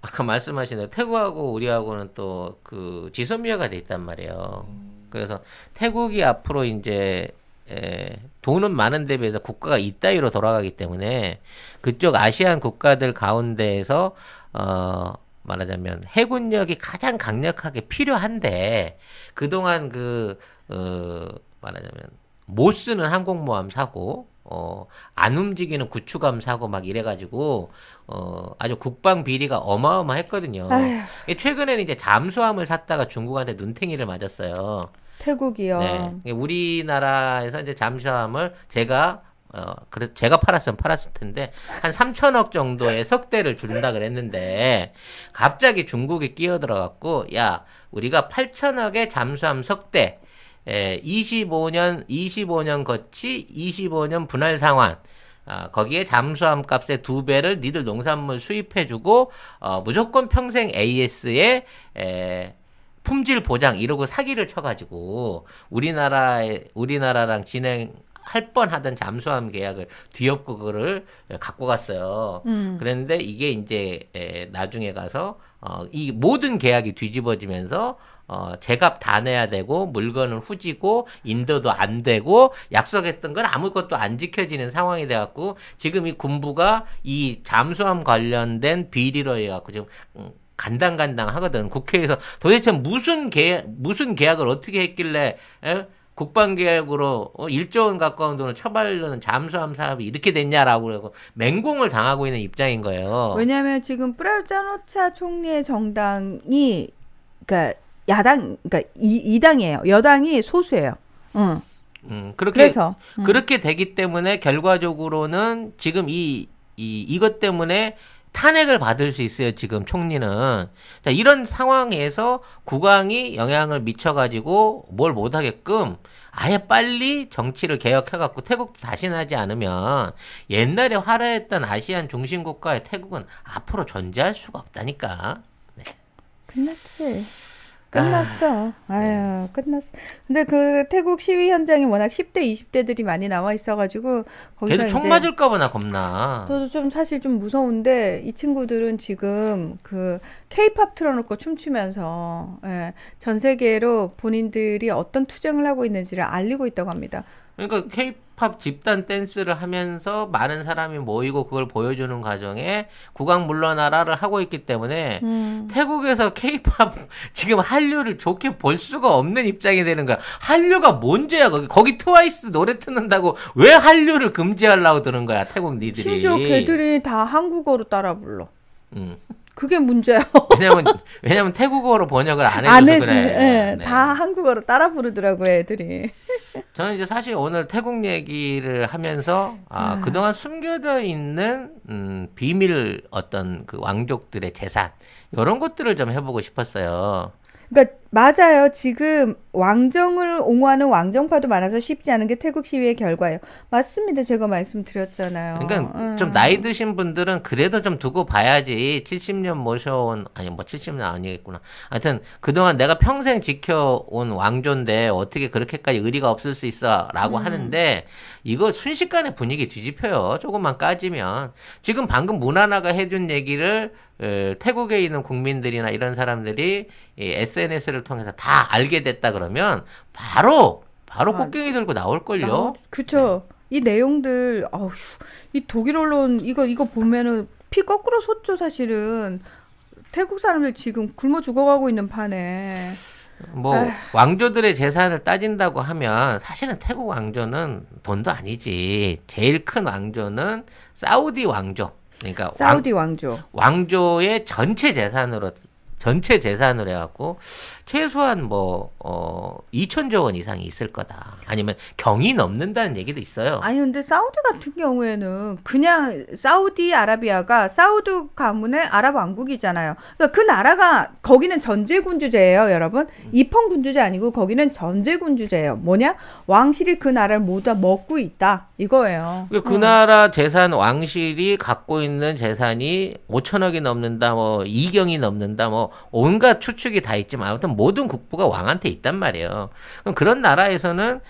아까 말씀하신 대로 태국하고 우리하고는 또 그 지소미아가 돼 있단 말이에요. 그래서 태국이 앞으로 이제 돈은 많은 데 비해서 국가가 이따위로 돌아가기 때문에 그쪽 아시안 국가들 가운데에서 말하자면 해군력이 가장 강력하게 필요한데 그동안 말하자면 못 쓰는 항공모함 사고 안 움직이는 구축함 사고 막 이래가지고 아주 국방 비리가 어마어마했거든요. 최근에는 이제 잠수함을 샀다가 중국한테 눈탱이를 맞았어요. 태국이요. 네. 우리나라에서 이제 잠수함을 제가 팔았으면 팔았을 텐데 한 3천억 정도의 석대를 준다 그랬는데 갑자기 중국이 끼어들어갖고 야 우리가 8천억의 잠수함 석대 25년 거치 25년 분할 상환 거기에 잠수함 값의 2배를 니들 농산물 수입해주고 무조건 평생 AS에 품질 보장 이러고 사기를 쳐가지고 우리나라랑 진행할 뻔하던 잠수함 계약을 뒤엎고 그거를 갖고 갔어요. 그랬는데 이게 이제 나중에 가서 이 모든 계약이 뒤집어지면서 제값 다 내야 되고 물건은 후지고 인도도 안 되고 약속했던 건 아무것도 안 지켜지는 상황이 돼갖고 지금 이 군부가 이 잠수함 관련된 비리로 해갖고 지금 간당간당 하거든. 국회에서 도대체 무슨 계약을 어떻게 했길래 국방 계약으로 1조 원 가까운 돈을 처발르는 잠수함 사업이 이렇게 됐냐라고 그러고 맹공을 당하고 있는 입장인 거예요. 왜냐하면 지금 프라유트 짠오차 총리의 정당이 그러니까 야당 그러니까 이 당이에요. 여당이 소수예요. 그렇게 되기 때문에 결과적으로는 지금 이것 때문에 탄핵을 받을 수 있어요. 지금 총리는. 자, 이런 상황에서 국왕이 영향을 미쳐가지고 뭘 못하게끔 아예 빨리 정치를 개혁해갖고 태국도 다시 나지 않으면 옛날에 화려했던 아시안 중심국가의 태국은 앞으로 존재할 수가 없다니까. 네. 끝났지. 끝났어. 아유, 끝났어. 근데 그 태국 시위 현장에 워낙 10대, 20대들이 많이 나와 있어가지고 거기서 걔들 총 맞을까봐 나 겁나. 저도 좀 사실 좀 무서운데 이 친구들은 지금 그 K-팝 틀어놓고 춤추면서 전 세계로 본인들이 어떤 투쟁을 하고 있는지를 알리고 있다고 합니다. 그러니까 K-팝 집단 댄스를 하면서 많은 사람이 모이고 그걸 보여주는 과정에 국왕 물러나라를 하고 있기 때문에 태국에서 K-팝 지금 한류를 좋게 볼 수가 없는 입장이 되는 거야. 한류가 뭔 죄야. 거기 트와이스 노래 듣는다고 왜 한류를 금지하려고 드는 거야. 태국 니들이. 심지어 걔들이 다 한국어로 따라 불러. 그게 문제야. 왜냐면 태국어로 번역을 안 해줘서 그래. 네. 다 한국어로 따라 부르더라고요, 애들이. 저는 이제 사실 오늘 태국 얘기를 하면서 그동안 숨겨져 있는 비밀 어떤 그 왕족들의 재산 이런 것들을 좀 해보고 싶었어요. 그러니까 맞아요. 지금 왕정을 옹호하는 왕정파도 많아서 쉽지 않은 게 태국 시위의 결과예요. 맞습니다. 제가 말씀드렸잖아요. 그러니까 좀 나이 드신 분들은 그래도 좀 두고 봐야지. 70년 모셔온 아니 뭐 70년 아니겠구나. 하여튼 그동안 내가 평생 지켜온 왕조인데 어떻게 그렇게까지 의리가 없을 수 있어라고 하는데 이거 순식간에 분위기 뒤집혀요. 조금만 까지면. 지금 방금 문하나가 해준 얘기를 태국에 있는 국민들이나 이런 사람들이 이 SNS를 통해서 다 알게 됐다 그러면 바로 꽃갱이 들고 나올걸요. 그쵸. 이 내용들 이 독일 언론 이거 보면은 피 거꾸로 솟죠. 사실은 태국 사람들 지금 굶어 죽어가고 있는 판에 왕조들의 재산을 따진다고 하면 사실은 태국 왕조는 돈도 아니지. 제일 큰 왕조는 사우디 왕조. 그러니까 사우디 왕조의 전체 재산으로 해갖고 최소한 2천조 원 이상이 있을 거다. 아니면 경이 넘는다는 얘기도 있어요. 아니 근데 사우디 같은 경우에는 그냥 사우디아라비아가 사우드 가문의 아랍 왕국이잖아요. 그러니까 그 나라가 거기는 전제군주제예요, 여러분. 입헌군주제 아니고 거기는 전제군주제예요. 뭐냐? 왕실이 그 나라를 모두 먹고 있다 이거예요. 그 나라 재산 왕실이 갖고 있는 재산이 5천억이 넘는다, 2경이 넘는다, 온갖 추측이 다 있지만 아무튼 모든 국부가 왕한테 있단 말이에요. 그럼 그런 나라에서는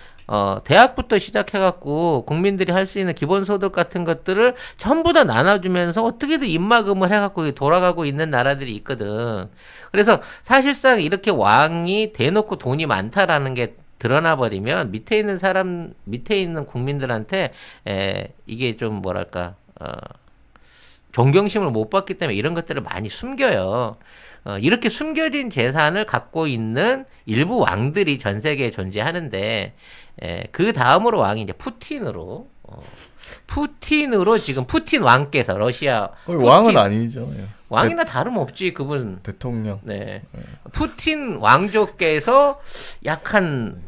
대학부터 시작해갖고 국민들이 할 수 있는 기본소득 같은 것들을 전부 다 나눠주면서 어떻게든 입막음을 해갖고 돌아가고 있는 나라들이 있거든. 그래서 사실상 이렇게 왕이 대놓고 돈이 많다라는 게 드러나 버리면 밑에 있는 국민들한테 이게 좀 뭐랄까 존경심을 못 받기 때문에 이런 것들을 많이 숨겨요. 이렇게 숨겨진 재산을 갖고 있는 일부 왕들이 전 세계에 존재하는데 그 다음으로 왕이 이제 푸틴으로 지금 푸틴 왕께서 러시아 왕은 아니잖아요. 왕이나 다름없지 그분 대통령. 네. 푸틴 왕조께서 약한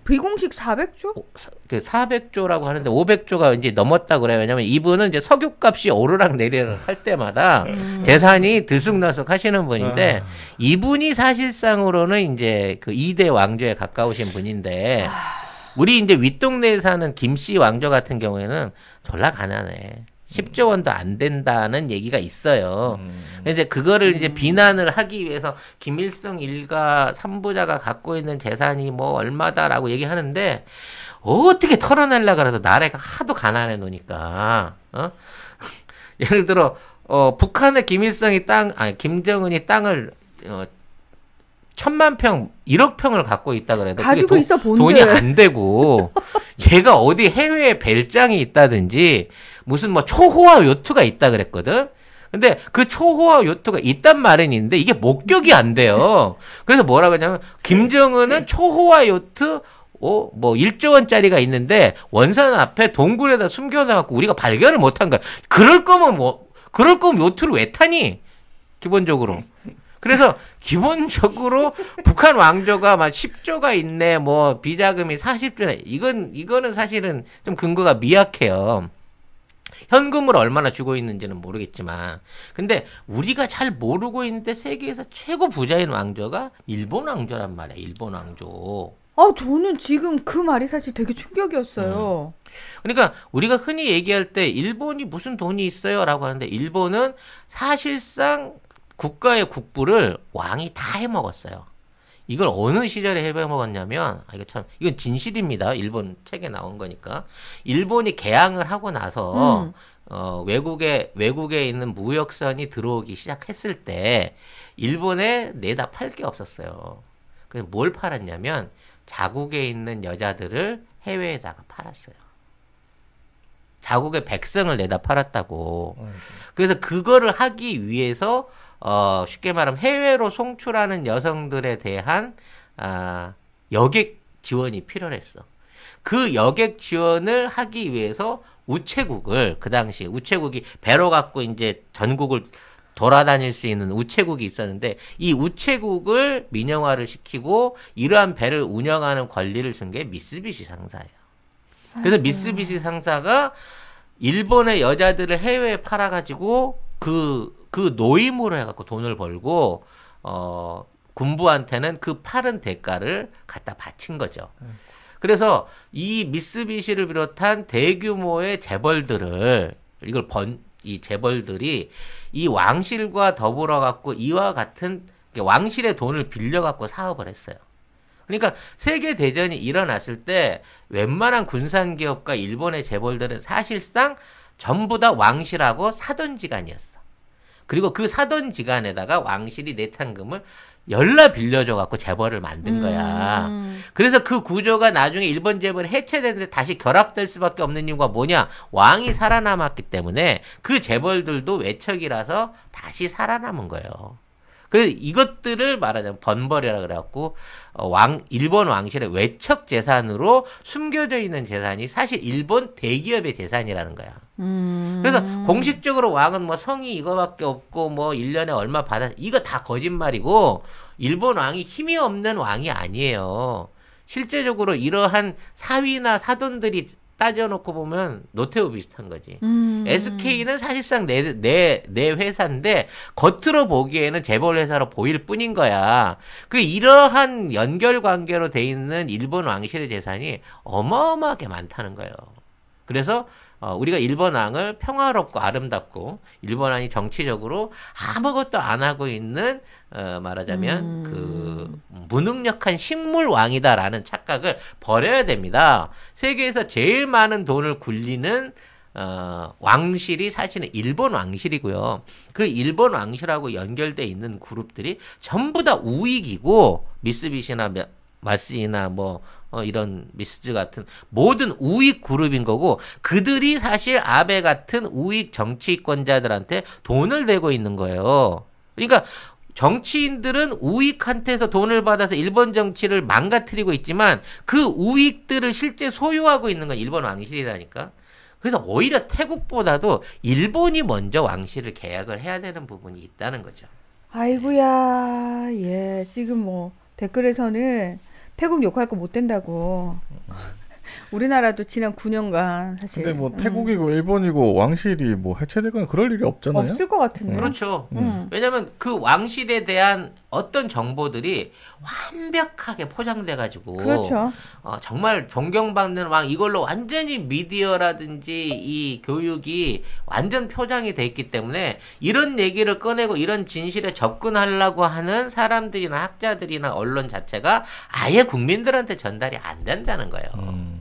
비공식 400조? 400조라고 하는데 500조가 이제 넘었다고 그래요. 왜냐면 이분은 이제 석유값이 오르락 내리락 할 때마다 재산이 들쑥날쑥 하시는 분인데 이분이 사실상으로는 이제 그 2대 왕조에 가까우신 분인데 우리 이제 윗동네에 사는 김씨 왕조 같은 경우에는 졸라 가난해. 10조 원도 안 된다는 얘기가 있어요. 이제 그거를 이제 비난을 하기 위해서 김일성 일가 3부자가 갖고 있는 재산이 얼마다라고 얘기하는데 어떻게 털어내려고 해도 나라가 하도 가난해 놓으니까 예를 들어 북한의 김정은이 땅을 1000만 평, 1억 평을 갖고 있다 그래도 가지고 있어 본데 돈이 안 되고 얘가 어디 해외에 벨장이 있다든지 무슨 초호화 요트가 있다 그랬거든. 근데 그 초호화 요트가 있단 말은 있는데 이게 목격이 안 돼요. 그래서 뭐라고 하냐면 김정은은 초호화 요트 뭐 1조 원짜리가 있는데 원산 앞에 동굴에다 숨겨놔갖고 우리가 발견을 못한 거야. 그럴 거면 요트를 왜 타니? 기본적으로. 그래서 기본적으로 북한 왕조가 막 10조가 있네, 뭐 비자금이 40조네. 이거는 사실은 좀 근거가 미약해요. 현금을 얼마나 주고 있는지는 모르겠지만. 근데 우리가 잘 모르고 있는데 세계에서 최고 부자인 왕조가 일본 왕조란 말이야. 일본 왕조. 저는 지금 그 말이 사실 되게 충격이었어요. 그러니까 우리가 흔히 얘기할 때 일본이 무슨 돈이 있어요라고 하는데 일본은 사실상 국가의 국부를 왕이 다 해먹었어요. 이걸 어느 시절에 해먹었냐면 이건 진실입니다. 일본 책에 나온 거니까. 일본이 개항을 하고 나서 외국에 있는 무역선이 들어오기 시작했을 때 일본에 내다 팔 게 없었어요. 그래서 뭘 팔았냐면 자국에 있는 여자들을 해외에다가 팔았어요. 자국의 백성을 내다 팔았다고. 그래서 그거를 하기 위해서 쉽게 말하면 해외로 송출하는 여성들에 대한 여객 지원이 필요했어. 그 여객 지원을 하기 위해서 우체국을 그 당시 우체국이 배로 갖고 이제 전국을 돌아다닐 수 있는 우체국이 있었는데 이 우체국을 민영화를 시키고 이러한 배를 운영하는 권리를 준 게 미쓰비시 상사예요. 그래서 미쓰비시 상사가 일본의 여자들을 해외에 팔아가지고 그 노임으로 해갖고 돈을 벌고 군부한테는 그 팔은 대가를 갖다 바친 거죠. 그래서 이 미쓰비시를 비롯한 대규모의 재벌들을 이 재벌들이 이 왕실과 더불어 갖고 이와 같은 왕실의 돈을 빌려 갖고 사업을 했어요. 그러니까 세계 대전이 일어났을 때 웬만한 군산 기업과 일본의 재벌들은 사실상 전부 다 왕실하고 사돈지간이었어. 그리고 그 사돈지간에다가 왕실이 내탕금을 열라 빌려줘 갖고 재벌을 만든 거야. 그래서 그 구조가 나중에 일본 재벌이 해체되는데 다시 결합될 수밖에 없는 이유가 뭐냐? 왕이 살아남았기 때문에 그 재벌들도 외척이라서 다시 살아남은 거예요. 그래서 이것들을 말하자면 번벌이라 그래갖고 일본 왕실의 외척 재산으로 숨겨져 있는 재산이 사실 일본 대기업의 재산이라는 거야. 그래서 공식적으로 왕은 뭐 성이 이거밖에 없고 뭐 1년에 얼마 받아 이거 다 거짓말이고 일본 왕이 힘이 없는 왕이 아니에요. 실제적으로 이러한 사위나 사돈들이 따져놓고 보면 노태우 비슷한 거지. SK는 사실상 내 회사인데 겉으로 보기에는 재벌 회사로 보일 뿐인 거야. 그 이러한 연결 관계로 돼 있는 일본 왕실의 재산이 어마어마하게 많다는 거예요. 그래서 우리가 일본 왕을 평화롭고 아름답고 일본 왕이 정치적으로 아무것도 안 하고 있는 말하자면 그 무능력한 식물 왕이다라는 착각을 버려야 됩니다. 세계에서 제일 많은 돈을 굴리는 왕실이 사실은 일본 왕실이고요. 그 일본 왕실하고 연결돼 있는 그룹들이 전부 다 우익이고 미쓰비시나 마쓰이나 이런 미스즈 같은 모든 우익 그룹인 거고 그들이 사실 아베 같은 우익 정치권자들한테 돈을 대고 있는 거예요. 그러니까 정치인들은 우익한테서 돈을 받아서 일본 정치를 망가뜨리고 있지만 그 우익들을 실제 소유하고 있는 건 일본 왕실이라니까. 그래서 오히려 태국보다도 일본이 먼저 왕실을 계약을 해야 되는 부분이 있다는 거죠. 아이고야, 예, 지금 뭐 댓글에서는 태국 욕할 거 못 된다고. 우리나라도 지난 9년간 사실. 근데 뭐 태국이고 일본이고 왕실이 뭐 해체되거나 그럴 일이 없잖아요. 없을 것 같은데. 그렇죠. 왜냐하면 그 왕실에 대한 어떤 정보들이 완벽하게 포장돼가지고 그렇죠. 정말 존경받는 왕 이걸로 완전히 미디어라든지 이 교육이 완전 표장이 돼 있기 때문에 이런 얘기를 꺼내고 이런 진실에 접근하려고 하는 사람들이나 학자들이나 언론 자체가 아예 국민들한테 전달이 안 된다는 거예요.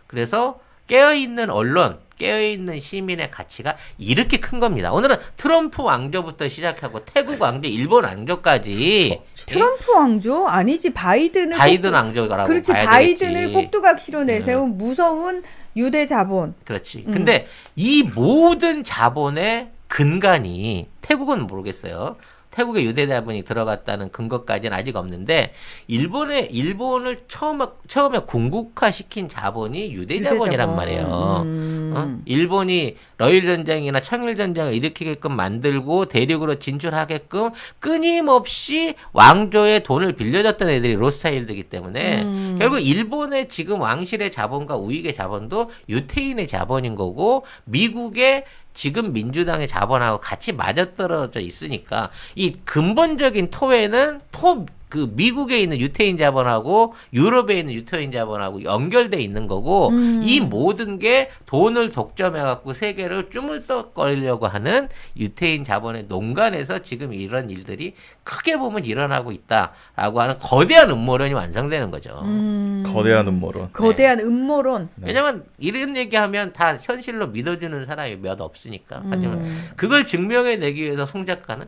그래서 깨어있는 언론, 깨어있는 시민의 가치가 이렇게 큰 겁니다. 오늘은 트럼프 왕조부터 시작하고 태국 왕조, 일본 왕조까지. 트럼프 왕조? 아니지, 바이든 왕조라고 그렇지, 봐야 바이든을 되겠지. 꼭두각시로 내세운 무서운 유대 자본. 그렇지. 근데 이 모든 자본의 근간이 태국은 모르겠어요. 태국에 유대 자본이 들어갔다는 근거까지는 아직 없는데 일본을 처음에 궁극화시킨 자본이 유대 자본이란 말이에요. 일본이 러일 전쟁이나 청일 전쟁을 일으키게끔 만들고 대륙으로 진출하게끔 끊임없이 왕조의 돈을 빌려줬던 애들이 로스차일드이기 때문에 결국 일본의 지금 왕실의 자본과 우익의 자본도 유태인의 자본인 거고 미국의 지금 민주당의 자본하고 같이 맞아떨어져 있으니까 이 근본적인 토에는 그 미국에 있는 유태인 자본하고 유럽에 있는 유태인 자본하고 연결돼 있는 거고 이 모든 게 돈을 독점해 갖고 세계를 쭈물떡거리려고 하는 유태인 자본의 농간에서 지금 이런 일들이 크게 보면 일어나고 있다라고 하는 거대한 음모론이 완성되는 거죠. 거대한 음모론. 거대한 음모론. 네. 왜냐면 이런 얘기하면 다 현실로 믿어주는 사람이 몇 없으니까. 하지만 그걸 증명해내기 위해서 송 작가는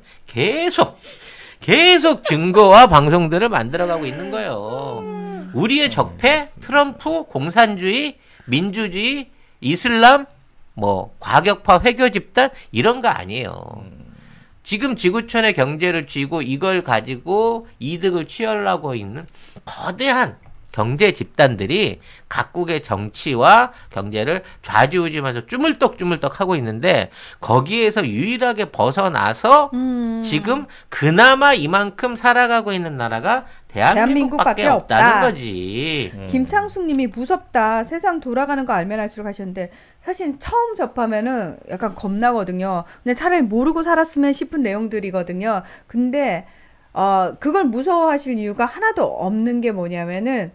계속 증거와 방송들을 만들어가고 있는 거예요. 우리의 적폐, 트럼프, 공산주의, 민주주의, 이슬람, 뭐 과격파 회교 집단 이런 거 아니에요. 지금 지구촌의 경제를 쥐고 이걸 가지고 이득을 취하려고 있는 거대한 경제 집단들이 각국의 정치와 경제를 좌지우지하면서 쭈물떡 하고 있는데 거기에서 유일하게 벗어나서 지금 그나마 이만큼 살아가고 있는 나라가 대한민국밖에 없다는 거지. 김창숙님이 무섭다. 세상 돌아가는 거 알면 알수록 하셨는데 사실 처음 접하면은 약간 겁나거든요. 근데 차라리 모르고 살았으면 싶은 내용들이거든요. 근데 그걸 무서워하실 이유가 하나도 없는 게 뭐냐면은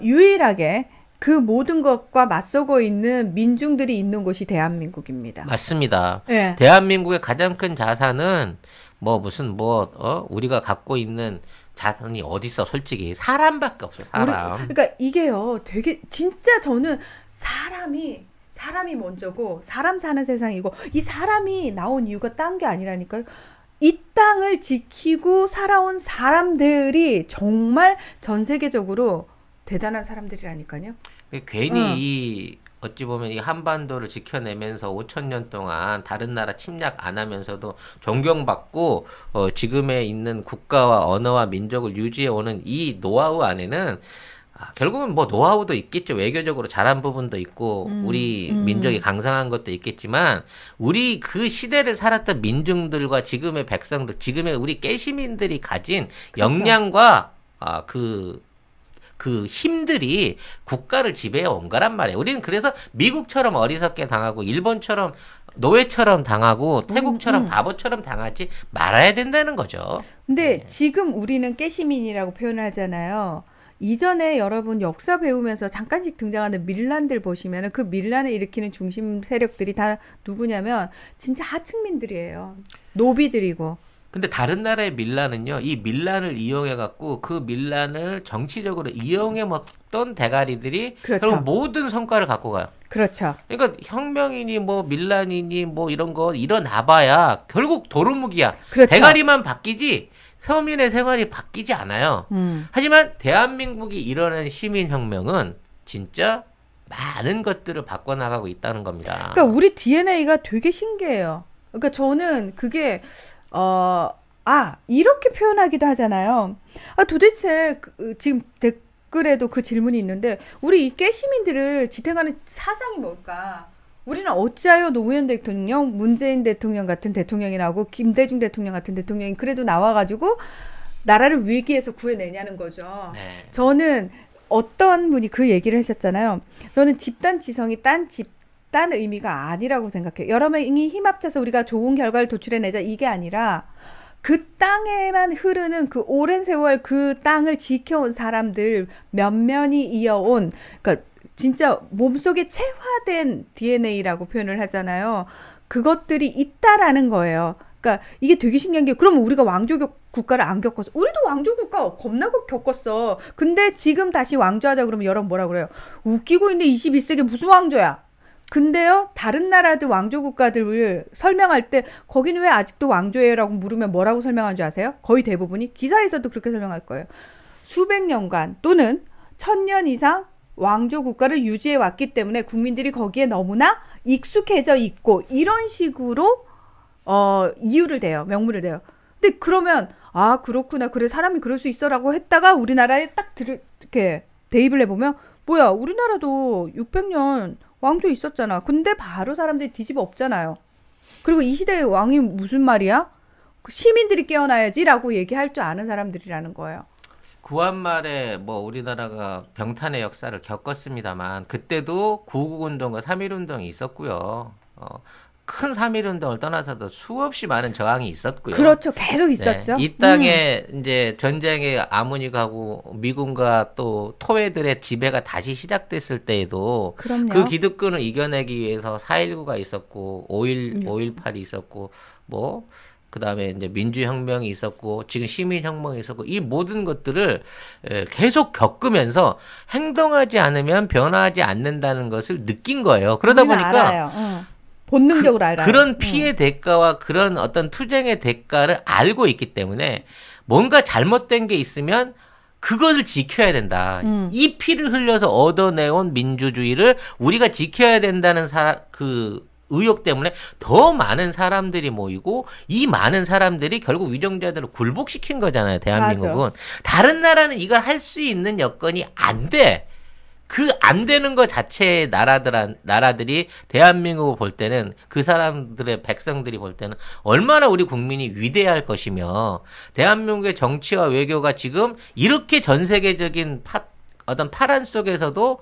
유일하게 그 모든 것과 맞서고 있는 민중들이 있는 곳이 대한민국입니다. 맞습니다. 네. 대한민국의 가장 큰 자산은 우리가 갖고 있는 자산이 어딨어? 솔직히 사람밖에 없어. 사람. 그러니까 이게요. 되게 진짜 저는 사람이 먼저고 사람 사는 세상이고 이 사람이 나온 이유가 딴 게 아니라니까요. 이 땅을 지키고 살아온 사람들이 정말 전 세계적으로 대단한 사람들이라니까요. 괜히 어찌 보면 이 한반도를 지켜내면서 5,000년 동안 다른 나라 침략 안 하면서도 존경받고 지금의 있는 국가와 언어와 민족을 유지해오는 이 노하우 안에는 결국은 뭐 노하우도 있겠죠. 외교적으로 잘한 부분도 있고 우리 민족이 강성한 것도 있겠지만 우리 그 시대를 살았던 민중들과 지금의 백성들, 지금의 우리 깨시민들이 가진 그렇죠. 역량과 그 힘들이 국가를 지배해 온 거란 말이에요. 우리는 그래서 미국처럼 어리석게 당하고 일본처럼 노예처럼 당하고 태국처럼 바보처럼 당하지 말아야 된다는 거죠. 근데 지금 우리는 깨시민이라고 표현을 하잖아요. 이전에 여러분 역사 배우면서 잠깐씩 등장하는 밀란들 보시면은 그 밀란을 일으키는 중심 세력들이 다 누구냐면 진짜 하층민들이에요. 노비들이고. 근데 다른 나라의 밀란은요, 이 밀란을 이용해갖고 그 밀란을 정치적으로 이용해 먹던 대가리들이 그렇죠. 결국 모든 성과를 갖고 가요. 그렇죠. 그러니까 혁명이니 뭐 밀란이니 뭐 이런 거 일어나봐야 결국 도루묵이야. 그렇죠. 대가리만 바뀌지 서민의 생활이 바뀌지 않아요. 하지만 대한민국이 일어난 시민혁명은 진짜 많은 것들을 바꿔나가고 있다는 겁니다. 그러니까 우리 DNA가 되게 신기해요. 그러니까 저는 그게 이렇게 표현하기도 하잖아요. 도대체 지금 댓글에도 그 질문이 있는데 우리 이 깨시민들을 지탱하는 사상이 뭘까? 우리는 어찌하여 노무현 대통령, 문재인 대통령 같은 대통령이 나오고 김대중 대통령 같은 대통령이 그래도 나와가지고 나라를 위기에서 구해내냐는 거죠. 네. 저는 어떤 분이 그 얘기를 하셨잖아요. 저는 집단 지성이 딴 의미가 아니라고 생각해요. 여러 명이 힘 합쳐서 우리가 좋은 결과를 도출해내자 이게 아니라 그 땅에만 흐르는 그 오랜 세월 그 땅을 지켜온 사람들 몇몇이 이어온 그러니까 진짜 몸속에 체화된 DNA라고 표현을 하잖아요. 그것들이 있다라는 거예요. 그러니까 이게 되게 신기한 게 그러면 우리가 왕조 국가를 안 겪었어. 우리도 왕조 국가 겁나 겪었어. 근데 지금 다시 왕조하자 그러면 여러분 뭐라 그래요? 웃기고 있는데 21세기 무슨 왕조야? 근데요, 다른 나라들 왕조 국가들을 설명할 때 거기는 왜 아직도 왕조예요라고 물으면 뭐라고 설명한 줄 아세요? 거의 대부분이 기사에서도 그렇게 설명할 거예요. 수백 년간 또는 1000년 이상 왕조 국가를 유지해 왔기 때문에 국민들이 거기에 너무나 익숙해져 있고 이런 식으로 이유를 대요. 명분을 대요. 근데 그러면 아 그렇구나. 그래 사람이 그럴 수 있어라고 했다가 우리나라에 딱 이렇게 대입을 해보면 뭐야 우리나라도 600년 왕조 있었잖아. 근데 바로 사람들이 뒤집어 엎잖아요. 그리고 이 시대의 왕이 무슨 말이야? 시민들이 깨어나야지라고 얘기할 줄 아는 사람들이라는 거예요. 구한말에 뭐 우리나라가 병탄의 역사를 겪었습니다만 그때도 구국운동과 3.1운동이 있었고요. 큰 3.1운동을 떠나서도 수없이 많은 저항이 있었고요. 그렇죠. 계속 있었죠. 네, 이 땅에 이제 전쟁의 아문이 가고 미군과 또 토웨들의 지배가 다시 시작됐을 때에도 그럼요. 그 기득권을 이겨내기 위해서 4.19가 있었고 5.18이 있었고 뭐 그다음에 이제 민주혁명이 있었고 지금 시민혁명이 있었고 이 모든 것들을 계속 겪으면서 행동하지 않으면 변화하지 않는다는 것을 느낀 거예요. 그러다 보니까 알아요. 본능적으로 알아요. 그런 피해 대가와 그런 어떤 투쟁의 대가를 알고 있기 때문에 뭔가 잘못된 게 있으면 그것을 지켜야 된다. 이 피를 흘려서 얻어내온 민주주의를 우리가 지켜야 된다는 그 의욕 때문에 더 많은 사람들이 모이고 이 많은 사람들이 결국 위정자들을 굴복시킨 거잖아요. 대한민국은. 맞아. 다른 나라는 이걸 할 수 있는 여건이 안 돼. 그 안 되는 것 자체의 나라들이 대한민국을 볼 때는 그 사람들의 백성들이 볼 때는 얼마나 우리 국민이 위대할 것이며 대한민국의 정치와 외교가 지금 이렇게 전 세계적인 어떤 파란 속에서도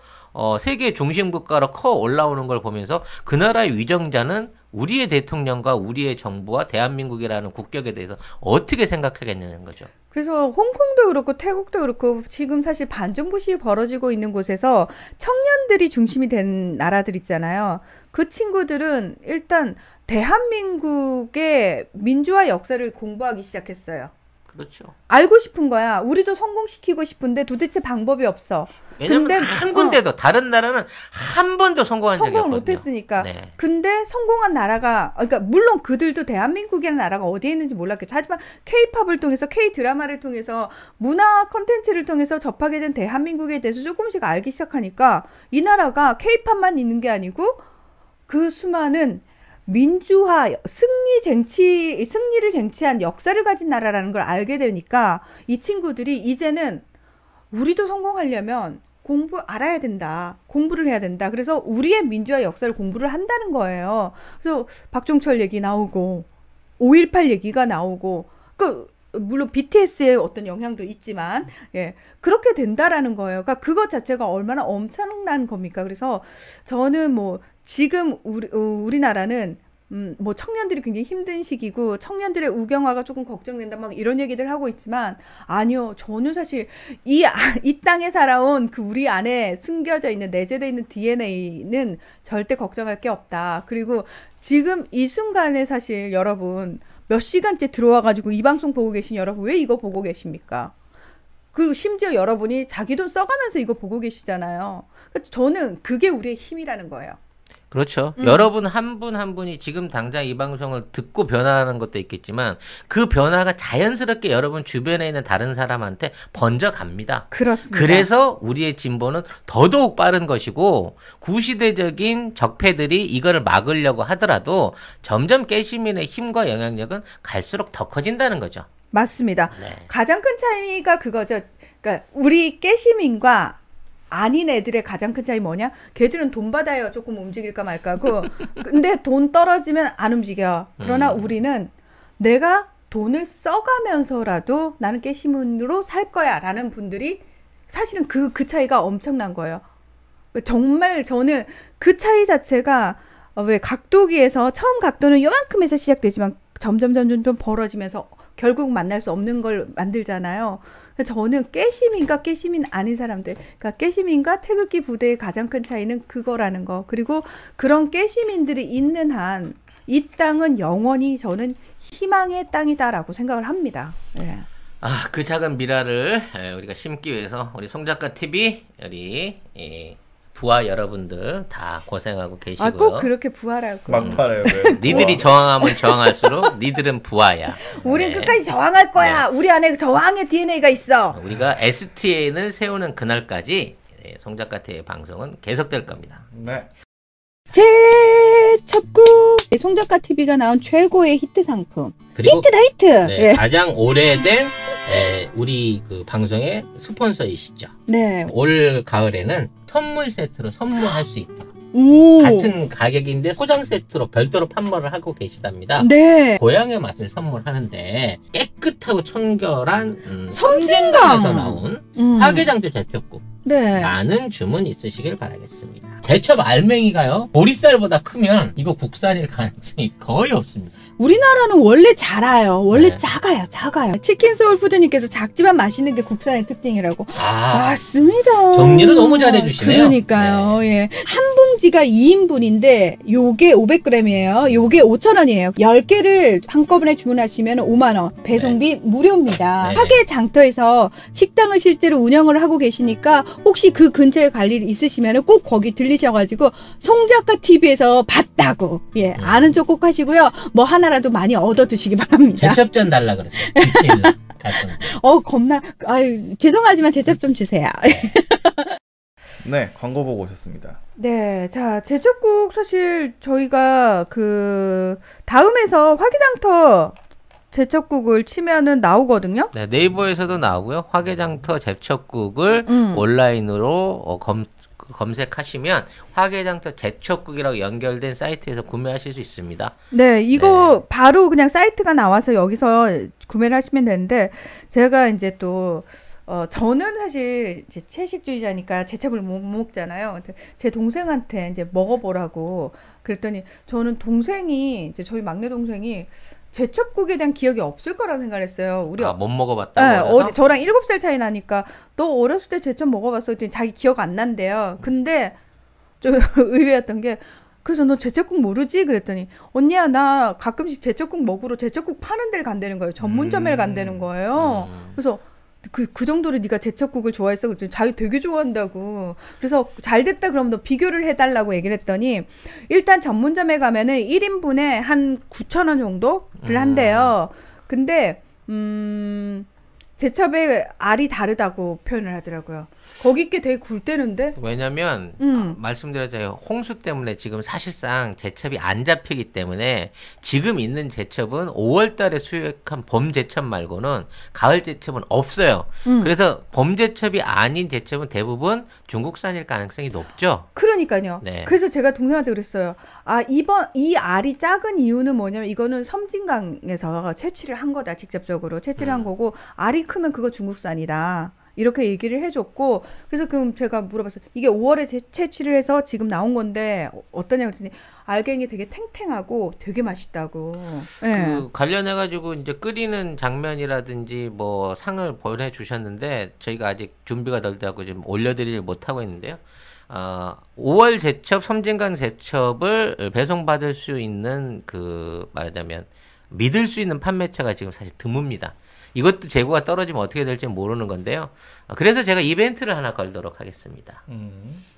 세계 중심 국가로 커 올라오는 걸 보면서 그 나라의 위정자는 우리의 대통령과 우리의 정부와 대한민국이라는 국격에 대해서 어떻게 생각하겠냐는 거죠. 그래서 홍콩도 그렇고 태국도 그렇고 지금 사실 반정부 시위 벌어지고 있는 곳에서 청년들이 중심이 된 나라들 있잖아요. 그 친구들은 일단 대한민국의 민주화 역사를 공부하기 시작했어요. 그렇죠. 알고 싶은 거야. 우리도 성공시키고 싶은데 도대체 방법이 없어. 왜냐면 한 군데도 다른 나라는 한 번도 성공한 적이 없거든요. 성공을 못했으니까. 네. 근데 성공한 나라가 그러니까 물론 그들도 대한민국이라는 나라가 어디에 있는지 몰랐겠죠. 하지만 K-팝을 통해서 K-드라마를 통해서 문화 콘텐츠를 통해서 접하게 된 대한민국에 대해서 조금씩 알기 시작하니까 이 나라가 K-팝만 있는 게 아니고 그 수많은 민주화, 승리를 쟁취한 역사를 가진 나라라는 걸 알게 되니까 이 친구들이 이제는 우리도 성공하려면 알아야 된다. 공부를 해야 된다. 그래서 우리의 민주화 역사를 공부를 한다는 거예요. 그래서 박종철 얘기 나오고 5.18 얘기가 나오고 물론 BTS의 어떤 영향도 있지만 그렇게 된다라는 거예요. 그러니까 그것 자체가 얼마나 엄청난 겁니까? 그래서 저는 뭐 지금 우리나라는 뭐 청년들이 굉장히 힘든 시기고 청년들의 우경화가 조금 걱정된다 막 이런 얘기들 하고 있지만 아니요. 저는 사실 이 땅에 살아온 그 우리 안에 숨겨져 있는 내재되어 있는 DNA는 절대 걱정할 게 없다. 그리고 지금 이 순간에 사실 여러분 몇 시간째 들어와가지고 이 방송 보고 계신 여러분 왜 이거 보고 계십니까? 그리고 심지어 여러분이 자기 돈 써가면서 이거 보고 계시잖아요. 그러니까 저는 그게 우리의 힘이라는 거예요. 그렇죠. 여러분 한 분 한 분이 지금 당장 이 방송을 듣고 변화하는 것도 있겠지만 그 변화가 자연스럽게 여러분 주변에 있는 다른 사람한테 번져갑니다. 그렇습니다. 그래서 우리의 진보는 더더욱 빠른 것이고 구시대적인 적폐들이 이거를 막으려고 하더라도 점점 깨시민의 힘과 영향력은 갈수록 더 커진다는 거죠. 맞습니다. 네. 가장 큰 차이가 그거죠. 그러니까 우리 깨시민과 아닌 애들의 가장 큰 차이 뭐냐? 걔들은 돈 받아요. 조금 움직일까 말까고. 근데 돈 떨어지면 안 움직여. 그러나 우리는 내가 돈을 써가면서라도 나는 깨시민으로 살 거야 라는 분들이 사실은 그 차이가 엄청난 거예요. 정말 저는 그 차이 자체가 왜 각도기에서 처음 각도는 요만큼에서 시작되지만 점점 좀 벌어지면서 결국 만날 수 없는 걸 만들잖아요. 저는 깨시민과 깨시민 아닌 사람들, 그러니까 깨시민과 태극기 부대의 가장 큰 차이는 그거라는 거. 그리고 그런 깨시민들이 있는 한 이 땅은 영원히 저는 희망의 땅이다라고 생각을 합니다. 네. 그 작은 미라를 우리가 심기 위해서 우리 송작가 TV 우리 부하 여러분들 다 고생하고 계시고요. 꼭 그렇게 부하라고. 막판에 니들이 저항하면 저항할수록 니들은 부하야. 우린 끝까지 저항할 거야. 우리 안에 저항의 DNA가 있어. 우리가 STN을 세우는 그날까지 송작가 TV의 방송은 계속될 겁니다. 네. 재첩구 송작가 TV가 나온 최고의 히트 상품. 그리고 히트다 히트. 네, 예. 가장 오래된 우리 그 방송의 스폰서이시죠. 네. 올 가을에는 선물 세트로 선물할 수 있다. 오. 같은 가격인데 소장 세트로 별도로 판매를 하고 계시답니다. 네. 고향의 맛을 선물하는데 깨끗하고 청결한 섬진강. 섬진강에서 나온 화개장터 제첩국 네. 많은 주문 있으시길 바라겠습니다. 제첩 알맹이가요 보리쌀보다 크면 이거 국산일 가능성이 거의 없습니다. 우리나라는 원래 작아요. 원래 네. 작아요. 치킨 소울푸드님께서 작지만 맛있는 게 국산의 특징이라고. 맞습니다. 정리를 너무 잘해주시네요. 그러니까요. 예. 한 봉지가 2인분인데 요게 500g이에요. 요게 5,000원이에요. 10개를 한꺼번에 주문하시면 5만 원. 배송비 무료입니다. 네. 화개장터에서 식당을 실제로 운영을 하고 계시니까 혹시 그 근처에 갈 일 있으시면 꼭 거기 들리셔가지고 송작가 TV에서 봤다고 아는 척 꼭 하시고요. 뭐 하나라도 많이 얻어 드시기 바랍니다. 제첩전 달라 그랬어요. 디테일 겁나. 아유, 죄송하지만 제첩 좀 주세요. 네, 광고 보고 오셨습니다. 네, 자, 제첩국 사실 저희가 그 다음에서 화개장터 제첩국을 치면은 나오거든요. 네, 네이버에서도 나오고요. 화개장터 제첩국을 온라인으로 검색하시면 화개장터 제첩국이라고 연결된 사이트에서 구매하실 수 있습니다. 네, 이거 바로 그냥 사이트가 나와서 여기서 구매를 하시면 되는데 제가 이제 또 저는 사실 이제 채식주의자니까 제첩을 못 먹잖아요. 제 동생한테 이제 먹어보라고 그랬더니 저는 동생이 이제 저희 막내 동생이 제첩국에 대한 기억이 없을 거라고 생각했어요. 우리 못 먹어봤다고. 네, 저랑 7살 차이 나니까 너 어렸을 때 제첩 먹어봤어? 했더니 자기 기억 안 난대요. 근데 좀 의외였던 게 그래서 너 제첩국 모르지? 그랬더니 언니야 나 가끔씩 제첩국 먹으러 제첩국 파는 데를 간다는 거예요. 전문점에 간다는 거예요. 그래서 그 정도로 네가 제첩국을 좋아했어? 그랬더니 자기 되게 좋아한다고. 그래서 잘 됐다 그러면 너 비교를 해달라고 얘기를 했더니 일단 전문점에 가면은 1인분에 한 9,000원 정도를 한대요. 근데 제첩의 알이 다르다고 표현을 하더라고요. 거기 게 되게 굵대는데? 왜냐면 말씀드렸잖아요. 홍수 때문에 지금 사실상 제첩이 안 잡히기 때문에 지금 있는 제첩은 5월 달에 수확한 봄 제첩 말고는 가을 제첩은 없어요. 그래서 봄 제첩이 아닌 제첩은 대부분 중국산일 가능성이 높죠. 그러니까요. 네. 그래서 제가 동생한테 그랬어요. 이 알이 작은 이유는 뭐냐면 이거는 섬진강에서 채취를 한 거다. 직접적으로 채취를 한 거고 알이 크면 그거 중국산이다. 이렇게 얘기를 해줬고 그래서 그럼 제가 물어봤어요. 이게 5월에 채취를 해서 지금 나온 건데 어떠냐고 그랬더니 알갱이 되게 탱탱하고 되게 맛있다고. 그 관련해가지고 이제 끓이는 장면이라든지 뭐 상을 보내주셨는데 저희가 아직 준비가 덜 돼갖고 지금 올려드리지 못하고 있는데요. 5월 제첩, 섬진강 제첩을 배송받을 수 있는 그 말하자면 믿을 수 있는 판매처가 지금 사실 드뭅니다. 이것도 재고가 떨어지면 어떻게 될지 모르는 건데요. 그래서 제가 이벤트를 하나 걸도록 하겠습니다.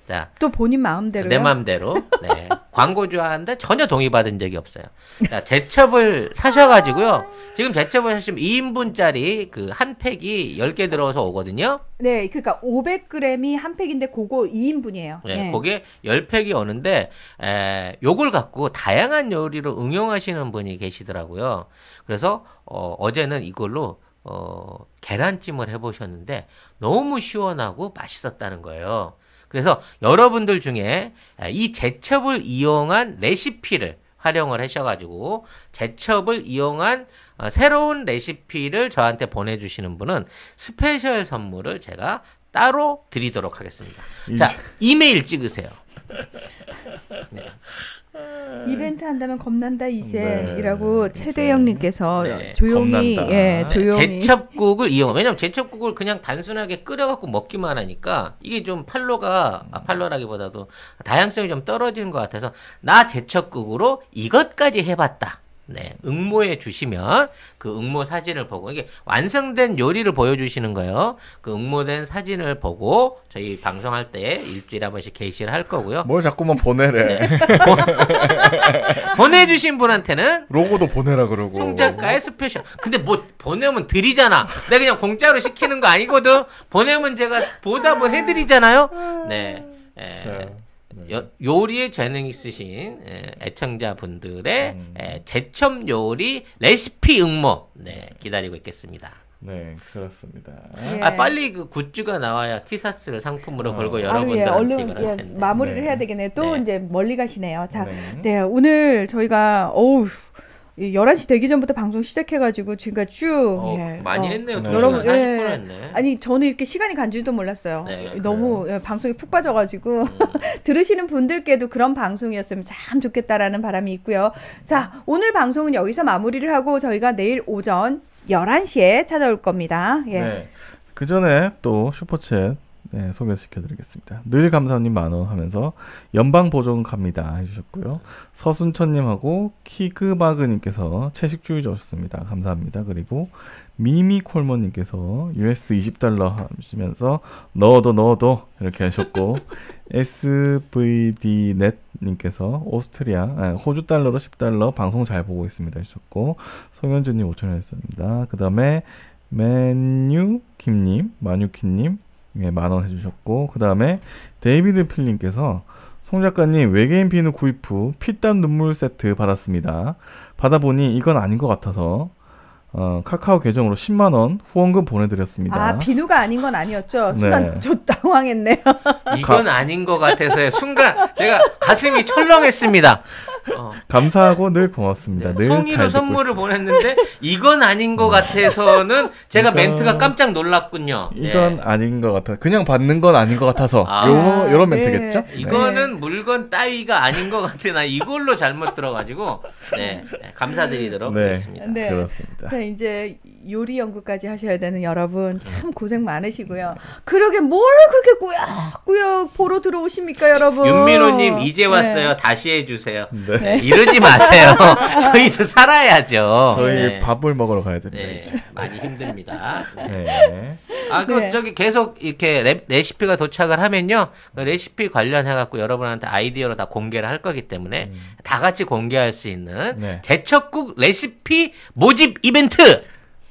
자, 또 본인 마음대로요? 내 마음대로. 네. 광고 좋아하는데 전혀 동의받은 적이 없어요. 자, 제첩을 사셔가지고요. 지금 제첩을 사시면 2인분짜리 그 한 팩이 10개 들어서 오거든요. 네, 그러니까 500g이 한 팩인데 그거 2인분이에요. 네, 그게 10팩이 오는데 요걸 갖고 다양한 요리로 응용하시는 분이 계시더라고요. 그래서 어제는 이걸로 계란찜을 해보셨는데 너무 시원하고 맛있었다는 거예요. 그래서 여러분들 중에 이 제첩을 이용한 레시피를 활용을 하셔가지고 제첩을 이용한 새로운 레시피를 저한테 보내주시는 분은 스페셜 선물을 제가 따로 드리도록 하겠습니다. 자, 이메일 찍으세요. 네. 이벤트 한다면 겁난다 이제이라고 최대영님께서 네. 조용히 겁난다. 조용히 제첩국을 이용. 왜냐면 제첩국을 그냥 단순하게 끓여갖고 먹기만 하니까 이게 좀 팔로라기보다도 다양성이 좀 떨어지는 것 같아서 나 제첩국으로 이것까지 해봤다. 네, 응모해 주시면 그 응모 사진을 보고 이게 완성된 요리를 보여주시는 거예요. 그 응모된 사진을 보고 저희 방송할 때 일주일에 한 번씩 게시를 할 거고요. 뭘 자꾸만 보내래. 네. 보내주신 분한테는 로고도 보내라 그러고. 송작가의 스페셜. 근데 뭐 보내면 드리잖아. 내가 그냥 공짜로 시키는 거 아니거든. 보내면 제가 보답을 해드리잖아요. 네. 요리에 재능 있으신 애청자분들의 제첩 요리 레시피 응모 기다리고 있겠습니다. 네, 그렇습니다. 예. 빨리 그 굿즈가 나와야 티셔츠를 상품으로 걸고 예, 여러분들한테 얼른 이걸 할 텐데. 마무리를 네. 해야 되겠네요. 또 네. 이제 멀리 가시네요. 자, 네. 네, 오늘 저희가 11시 되기 전부터 방송 시작해가지고 지금까지 쭉 많이 했네요. 네. 2시간 여러분, 40분 했네. 아니 저는 이렇게 시간이 간 줄도 몰랐어요. 네, 너무 방송에 푹 빠져가지고 들으시는 분들께도 그런 방송이었으면 참 좋겠다라는 바람이 있고요. 자, 오늘 방송은 여기서 마무리를 하고 저희가 내일 오전 11시에 찾아올 겁니다. 예. 네. 그 전에 또 슈퍼챗 소개시켜드리겠습니다. 늘 감사님 만원 하면서 연방 보조금 갑니다 해주셨고요. 서순천님하고 키그마그님께서 채식주의자 오셨습니다. 감사합니다. 그리고 미미콜모님께서 US $20 하시면서 넣어도 이렇게 하셨고 SVD넷님께서 호주 달러로 $10 방송 잘 보고 있습니다 하셨고 송현주님 5,000원 했습니다. 그 다음에 마뉴키님 만원 해주셨고 그 다음에 데이비드 필님께서 송 작가님 외계인 비누 구입 후 피땀 눈물 세트 받았습니다. 받아보니 이건 아닌 것 같아서 카카오 계정으로 10만원 후원금 보내드렸습니다. 아, 비누가 아닌 건 아니었죠. 순간 저 당황했네요. 이건 아닌 것 같아서요. 순간 제가 가슴이 철렁했습니다. 감사하고 늘 고맙습니다. 늘 송이로 잘 듣고 선물을 있습니다. 보냈는데 이건 아닌 것 같아서는 제가 멘트가 깜짝 놀랐군요. 이건 아닌 것 같아. 그냥 받는 건 아닌 것 같아서 요런 멘트겠죠? 이거는 물건 따위가 아닌 것 같아. 나 이걸로 잘못 들어가지고 감사드리도록 하겠습니다. 네. 그렇습니다. 자, 이제 요리 연구까지 하셔야 되는 여러분 참 고생 많으시고요. 그러게 뭘 그렇게 꾸역꾸역 보러 들어오십니까, 여러분? 윤민호님 이제 왔어요. 다시 해주세요. 네. 이러지 마세요. 저희도 살아야죠. 저희 밥을 먹으러 가야 됩니다. 이제. 많이 힘듭니다. 네. 저기 계속 이렇게 레시피가 도착을 하면요. 그 레시피 관련해갖고 여러분한테 아이디어로 다 공개를 할 거기 때문에 다 같이 공개할 수 있는 제첩국 레시피 모집 이벤트!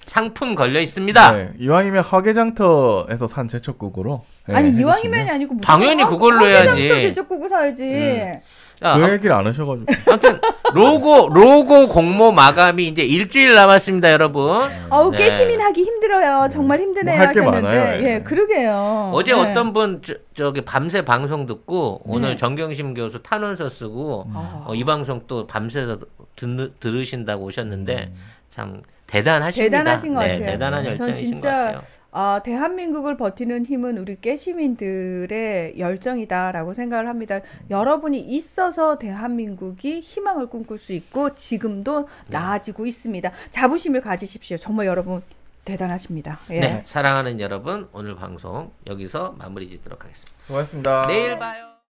상품 걸려 있습니다. 네, 이왕이면 화개장터에서 산 제첩국으로. 아니 이왕이면이 아니고 무슨 당연히 그걸로 해야지. 제첩국을 사야지. 그 얘기를 안 하셔가지고. 아무튼 로고 공모 마감이 이제 일주일 남았습니다, 여러분. 깨시민 하기 힘들어요. 정말 힘드네요. 할 게 하셨는데. 많아요. 예, 그러게요. 어제 어떤 분 저기 밤새 방송 듣고 오늘 정경심 교수 탄원서 쓰고 이 방송 또 밤새서 들으신다고 오셨는데 참 대단하십니다. 대단하신 것 같아요. 대단한 열정이신 것 같아요. 대한민국을 버티는 힘은 우리 깨시민들의 열정이다라고 생각을 합니다. 여러분이 있어서 대한민국이 희망을 꿈꿀 수 있고 지금도 나아지고 있습니다. 자부심을 가지십시오. 정말 여러분 대단하십니다. 예. 네, 사랑하는 여러분 오늘 방송 여기서 마무리 짓도록 하겠습니다. 고맙습니다. 내일 봐요.